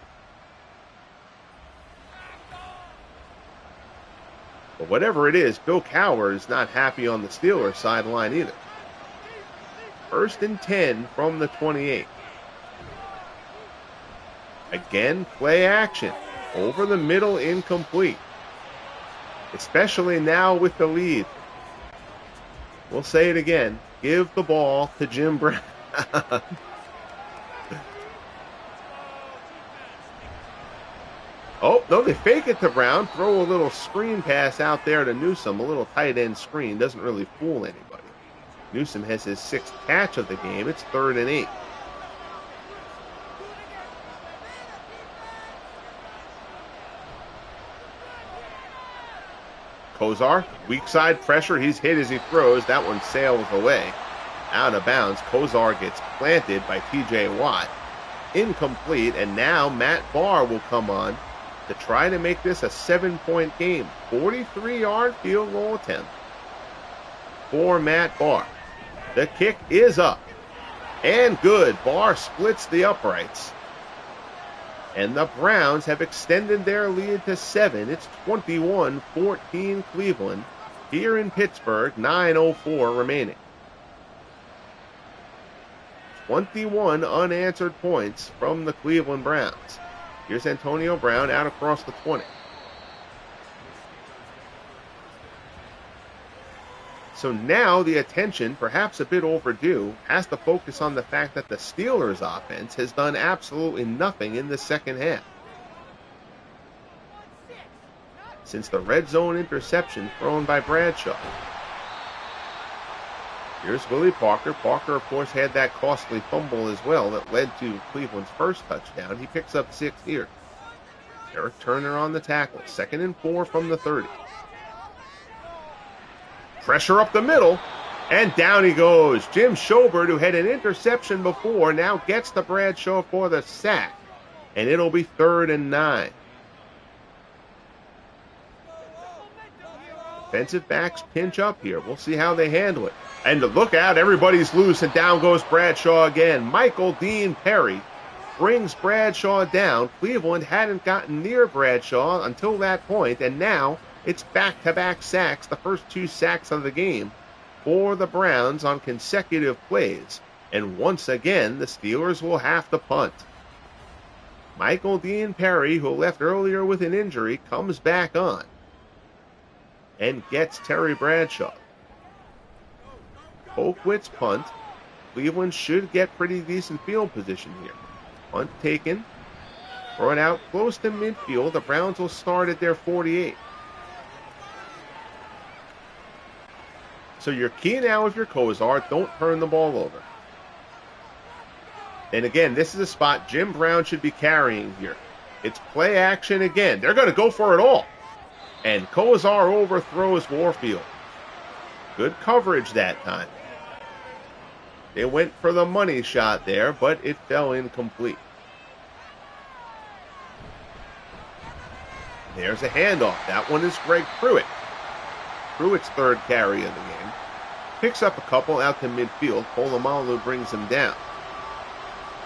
But whatever it is, Bill Cowher is not happy on the Steelers sideline either. 1st and 10 from the 28. Again, play action. Over the middle, incomplete. Especially now with the lead. We'll say it again. Give the ball to Jim Brown. Oh, no, they fake it to Brown. Throw a little screen pass out there to Newsome. A little tight end screen. Doesn't really fool anybody. Newsome has his 6th catch of the game. It's 3rd and 8. Kozar, weak side pressure. He's hit as he throws. That one sails away. Out of bounds. Kozar gets planted by T.J. Watt. Incomplete, and now Matt Barr will come on to try to make this a 7-point game. 43-yard field goal attempt for Matt Barr. The kick is up and good. Barr splits the uprights. And the Browns have extended their lead to 7. It's 21-14 Cleveland here in Pittsburgh. 9:04 remaining. 21 unanswered points from the Cleveland Browns. Here's Antonio Brown out across the 20. So now the attention, perhaps a bit overdue, has to focus on the fact that the Steelers' offense has done absolutely nothing in the second half. Since the red zone interception thrown by Bradshaw. Here's Willie Parker. Parker, of course, had that costly fumble as well that led to Cleveland's first touchdown. He picks up 6 here. Eric Turner on the tackle. 2nd and 4 from the 30. Pressure up the middle, and down he goes. Jim Schobert, who had an interception before, now gets to Bradshaw for the sack, and it'll be 3rd and 9. Defensive backs pinch up here. We'll see how they handle it. And look out, everybody's loose, and down goes Bradshaw again. Michael Dean Perry brings Bradshaw down. Cleveland hadn't gotten near Bradshaw until that point, and now it's back-to-back sacks, the first 2 sacks of the game for the Browns on consecutive plays. And once again, the Steelers will have to punt. Michael Dean Perry, who left earlier with an injury, comes back on and gets Terry Bradshaw. Oakwitz punt. Cleveland should get pretty decent field position here. Punt taken. Throw it out close to midfield. The Browns will start at their 48. So your key now if you're Kozar, don't turn the ball over. And again, this is a spot Jim Brown should be carrying here. It's play action again. They're going to go for it all. And Kozar overthrows Warfield. Good coverage that time. They went for the money shot there, but it fell incomplete. There's a handoff. That one is Greg Pruitt. Pruitt's third carry of the game. Picks up a couple out to midfield. Polamalu brings him down.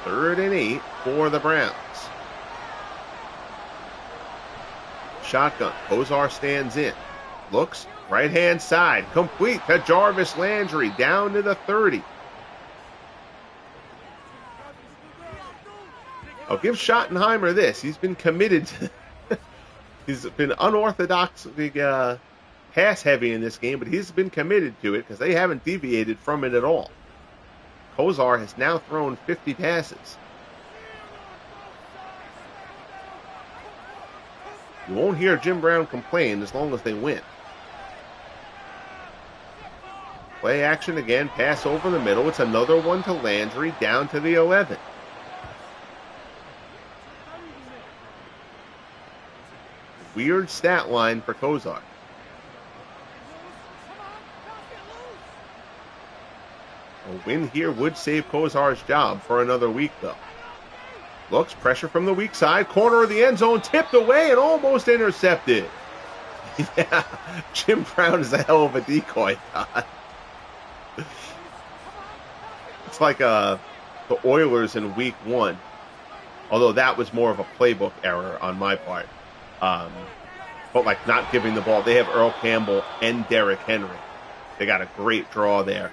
3rd and 8 for the Browns. Shotgun. Kozar stands in. Looks. Right-hand side. Complete to Jarvis Landry. Down to the 30. I'll give Schottenheimer this. He's been committed to... He's been unorthodox, pass-heavy in this game, but he's been committed to it because they haven't deviated from it at all. Kozar has now thrown 50 passes. You won't hear Jim Brown complain as long as they win. Play action again, pass over the middle. It's another one to Landry, down to the 11. Weird stat line for Kozar. A win here would save Kozar's job for another week, though. Looks, pressure from the weak side. Corner of the end zone, tipped away and almost intercepted. Yeah, Jim Brown is a hell of a decoy, Todd. It's like the Oilers in week 1. Although that was more of a playbook error on my part. But like not giving the ball. They have Earl Campbell and Derrick Henry. They got a great draw there.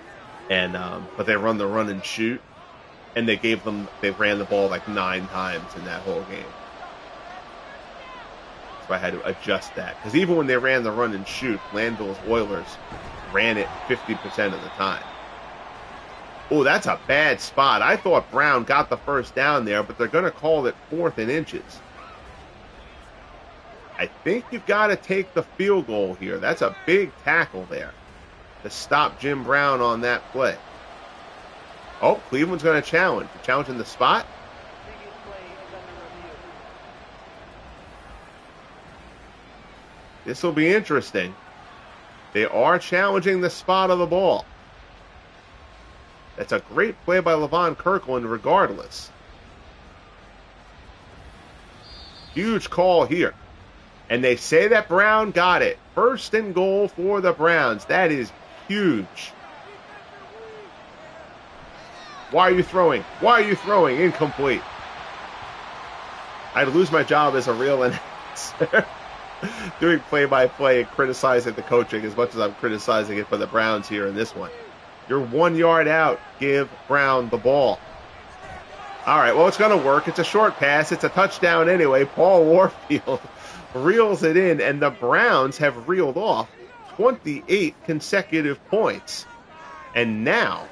And but they run the run and shoot. And they ran the ball like 9 times in that whole game. So I had to adjust that. Because even when they ran the run and shoot, Landville's Oilers ran it 50% of the time. Oh, that's a bad spot. I thought Brown got the first down there, but they're going to call it 4th and inches. I think you've got to take the field goal here. That's a big tackle there to stop Jim Brown on that play. Oh, Cleveland's going to challenge. They're challenging the spot. This will be interesting. They are challenging the spot of the ball. That's a great play by Levon Kirkland regardless. Huge call here. And they say that Brown got it. 1st and goal for the Browns. That is huge. Why are you throwing? Why are you throwing? Incomplete. I'd lose my job as a real announcer. Doing play-by-play and criticizing the coaching as much as I'm criticizing it for the Browns here in this one. You're 1 yard out. Give Brown the ball. All right, well, it's going to work. It's a short pass. It's a touchdown anyway. Paul Warfield reels it in, and the Browns have reeled off 28 consecutive points. And now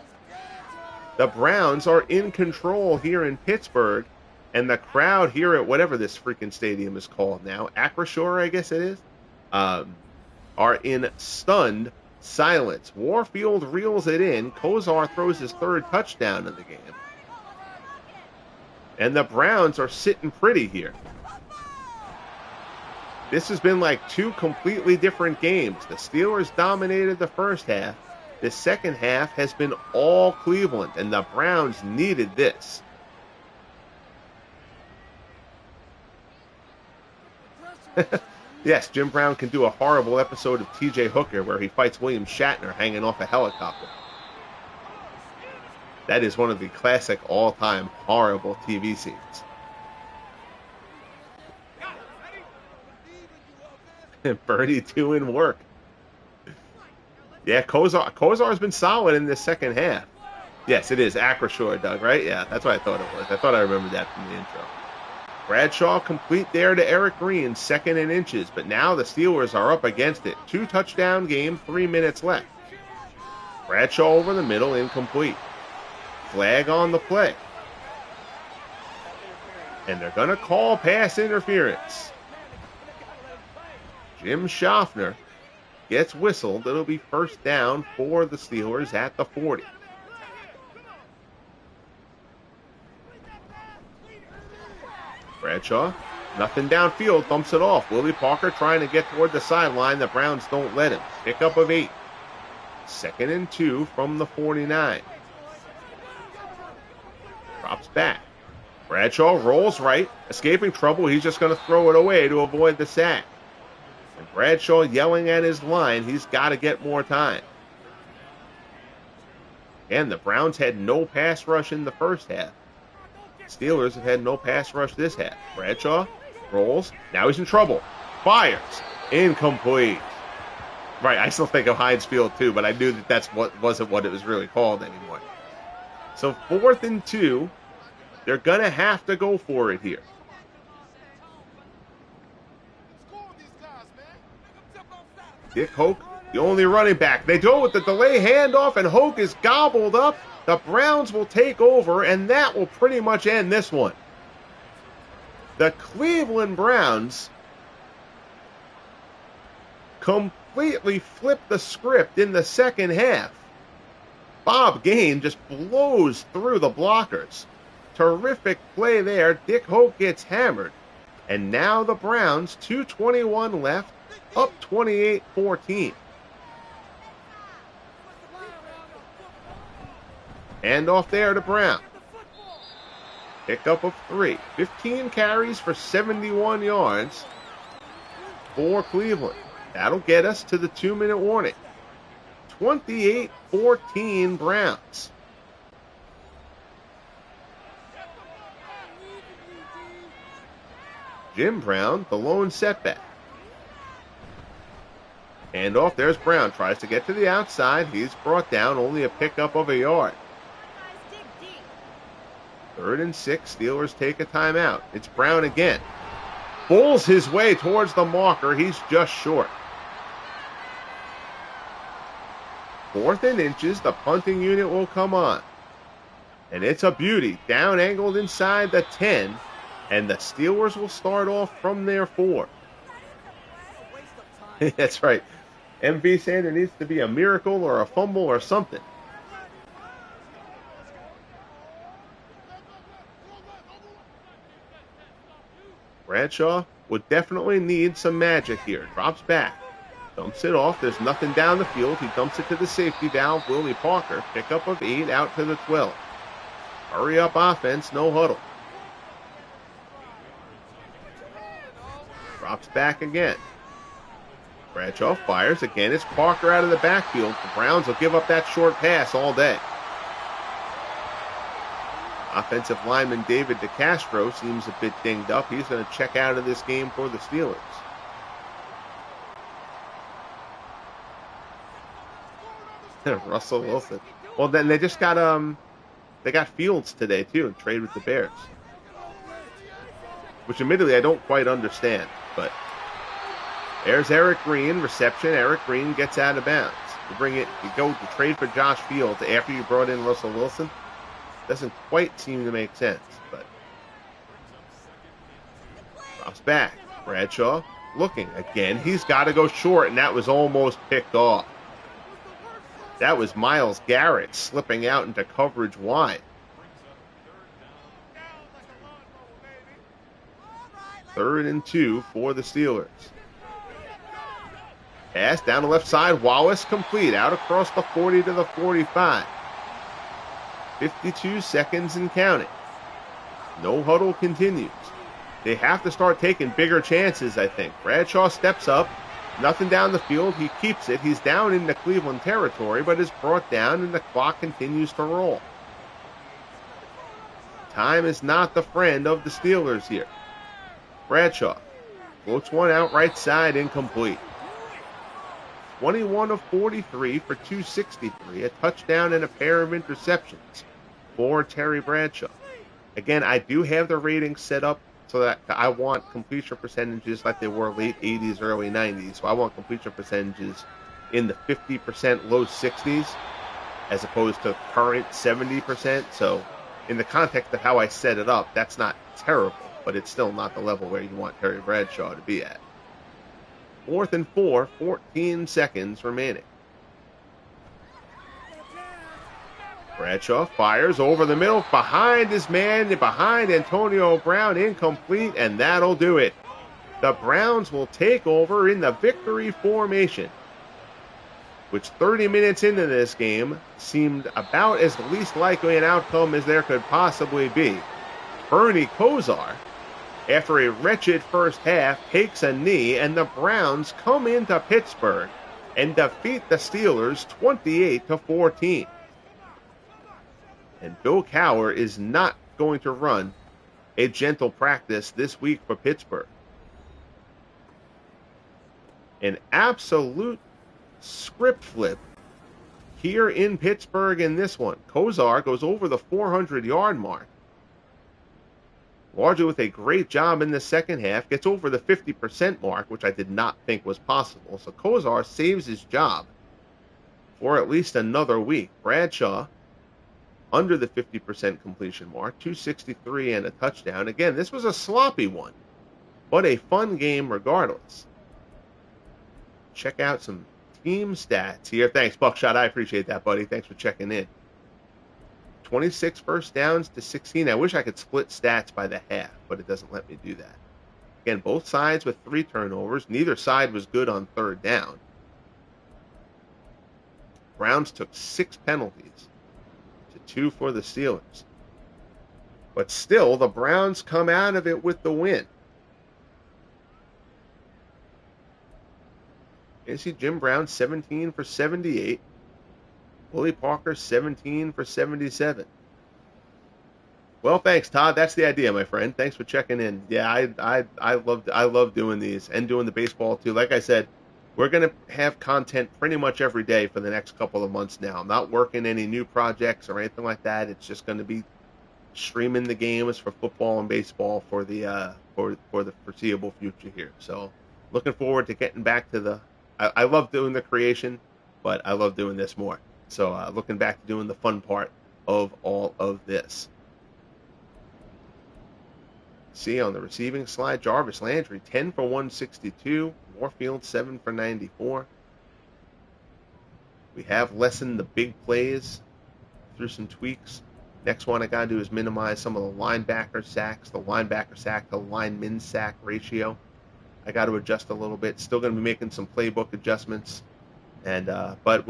the Browns are in control here in Pittsburgh, and the crowd here at whatever this freaking stadium is called now, Acrisure, I guess it is, are in stunned silence. Warfield reels it in. Kozar throws his 3rd touchdown of the game. And the Browns are sitting pretty here. This has been like 2 completely different games. The Steelers dominated the first half. The second half has been all Cleveland, and the Browns needed this. Yes, Jim Brown can do a horrible episode of T.J. Hooker where he fights William Shatner hanging off a helicopter. That is one of the classic all-time horrible TV scenes. Birdie 2 in work. Yeah, Kozar's been solid in this second half. Yes, it is Acrisure, Doug, right? Yeah, that's what I thought it was. I thought I remembered that from the intro. Bradshaw complete there to Eric Green, 2nd and inches, but now the Steelers are up against it. 2-touchdown game, 3 minutes left. Bradshaw over the middle, incomplete. Flag on the play. And they're going to call pass interference. Jim Schaffner gets whistled. It'll be first down for the Steelers at the 40. Bradshaw, nothing downfield, thumps it off. Willie Parker trying to get toward the sideline. The Browns don't let him. Pickup of 8. 2nd and 2 from the 49. Drops back. Bradshaw rolls right, escaping trouble. He's just going to throw it away to avoid the sack. And Bradshaw yelling at his line. He's got to get more time. And the Browns had no pass rush in the first half. Steelers have had no pass rush this half. Bradshaw rolls. Now he's in trouble. Fires. Incomplete. Right, I still think of Heinz Field too, but I knew that wasn't what it was really called anymore. So 4th and 2. They're going to have to go for it here. Dick Hoke, the only running back. They go with the delay handoff, and Hoke is gobbled up. The Browns will take over, and that will pretty much end this one. The Cleveland Browns completely flipped the script in the second half. Bob Gain just blows through the blockers. Terrific play there. Dick Hoke gets hammered. And now the Browns, 2:21 left, up 28-14. Hand off there to Brown. Pickup of 3. 15 carries for 71 yards for Cleveland. That'll get us to the 2-minute warning. 28-14 Browns. Jim Brown, the lone setback. Handoff, there's Brown. Tries to get to the outside. He's brought down, only a pickup of a yard. 3rd and 6, Steelers take a timeout. It's Brown again. Pulls his way towards the marker. He's just short. 4th and inches, the punting unit will come on. And it's a beauty. Down angled inside the 10. And the Steelers will start off from their 4. That's right. MV saying there needs to be a miracle or a fumble or something. Bradshaw would definitely need some magic here. Drops back. Dumps it off. There's nothing down the field. He dumps it to the safety valve. Willie Parker. Pickup of 8 out to the 12. Hurry up offense. No huddle. Drops back again. Bradshaw fires. Again, it's Parker out of the backfield. The Browns will give up that short pass all day. Offensive lineman David DeCastro seems a bit dinged up. He's going to check out of this game for the Steelers. Russell Wilson. Well, then they just got they got Fields today too and trade with the Bears, which admittedly I don't quite understand. But there's Eric Green, reception. Eric Green gets out of bounds. You go to trade for Josh Fields after you brought in Russell Wilson. Doesn't quite seem to make sense, but drops back. Bradshaw looking again. He's got to go short, and that was almost picked off. That was Myles Garrett slipping out into coverage wide. 3rd and 2 for the Steelers. Pass down the left side. Wallace complete. Out across the 40 to the 45. 52 seconds and counting. No huddle continues. They have to start taking bigger chances, I think. Bradshaw steps up. Nothing down the field. He keeps it. He's down into Cleveland territory, but is brought down, and the clock continues to roll. Time is not the friend of the Steelers here. Bradshaw floats one out right side, incomplete. 21 of 43 for 263, a touchdown and a pair of interceptions for Terry Bradshaw. Again, I do have the ratings set up so that I want completion percentages like they were late 80s, early 90s. So I want completion percentages in the 50%, low 60s, as opposed to current 70%. So in the context of how I set it up, that's not terrible, but it's still not the level where you want Terry Bradshaw to be at. 4th and 4, 14 seconds remaining. Bradshaw fires over the middle, behind his man, behind Antonio Brown, incomplete, and that'll do it. The Browns will take over in the victory formation, which 30 minutes into this game seemed about as least likely an outcome as there could possibly be. Bernie Kosar, after a wretched first half, takes a knee, and the Browns come into Pittsburgh and defeat the Steelers 28-14. And Bill Cowher is not going to run a gentle practice this week for Pittsburgh. An absolute script flip here in Pittsburgh in this one. Kosar goes over the 400-yard mark, largely with a great job in the second half, gets over the 50% mark, which I did not think was possible. So Kosar saves his job for at least another week. Bradshaw under the 50% completion mark, 263 and a touchdown. Again, this was a sloppy one, but a fun game regardless. Check out some team stats here. Thanks, Buckshot. I appreciate that, buddy. Thanks for checking in. 26 first downs to 16. I wish I could split stats by the half, but it doesn't let me do that. Again, both sides with 3 turnovers. Neither side was good on third down. Browns took 6 penalties to 2 for the Steelers. But still, the Browns come out of it with the win. You see Jim Brown 17 for 78. Willie Parker 17 for 77. Well, thanks, Todd. That's the idea, my friend. Thanks for checking in. Yeah, I love doing these and doing the baseball too. Like I said, we're gonna have content pretty much every day for the next couple of months now. I'm not working any new projects or anything like that. It's just going to be streaming the games for football and baseball for the for the foreseeable future here. So looking forward to getting back to the. I love doing the creation, but I love doing this more. So looking back to doing the fun part of all of this. See on the receiving slide, Jarvis Landry 10 for 162, Warfield 7 for 94. We have lessened the big plays through some tweaks. Next one I got to do is minimize some of the linebacker sacks, the linebacker sack to lineman sack ratio. I got to adjust a little bit. Still going to be making some playbook adjustments, and but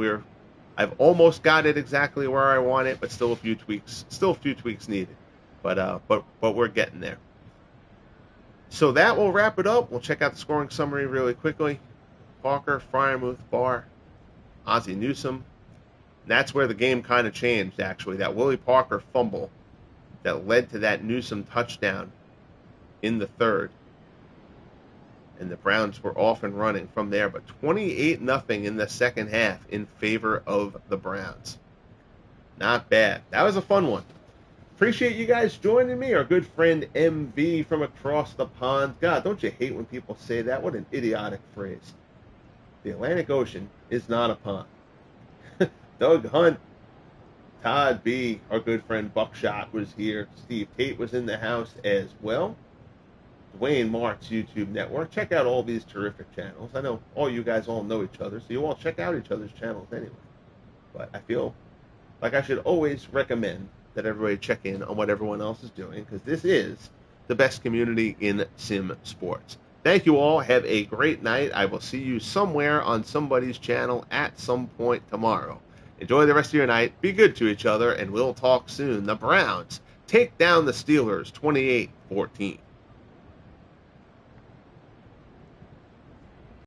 I've almost got it exactly where I want it, but still a few tweaks needed. But we're getting there. So that will wrap it up. We'll check out the scoring summary really quickly. Parker, Freiermuth, Barr, Ozzie Newsome. And that's where the game kind of changed, actually. That Willie Parker fumble that led to that Newsome touchdown in the third. And the Browns were off and running from there. But 28-0 in the second half in favor of the Browns. Not bad. That was a fun one. Appreciate you guys joining me. Our good friend MV from across the pond. God, don't you hate when people say that? What an idiotic phrase. The Atlantic Ocean is not a pond. Doug Hunt, Todd B., our good friend Buckshot was here. Steve Tate was in the house as well. Dwayne Marks YouTube network. Check out all these terrific channels. I know all you guys all know each other, so you all check out each other's channels anyway. But I feel like I should always recommend that everybody check in on what everyone else is doing, because this is the best community in sim sports. Thank you all. Have a great night. I will see you somewhere on somebody's channel at some point tomorrow. Enjoy the rest of your night. Be good to each other, and we'll talk soon. The Browns take down the Steelers 28-14.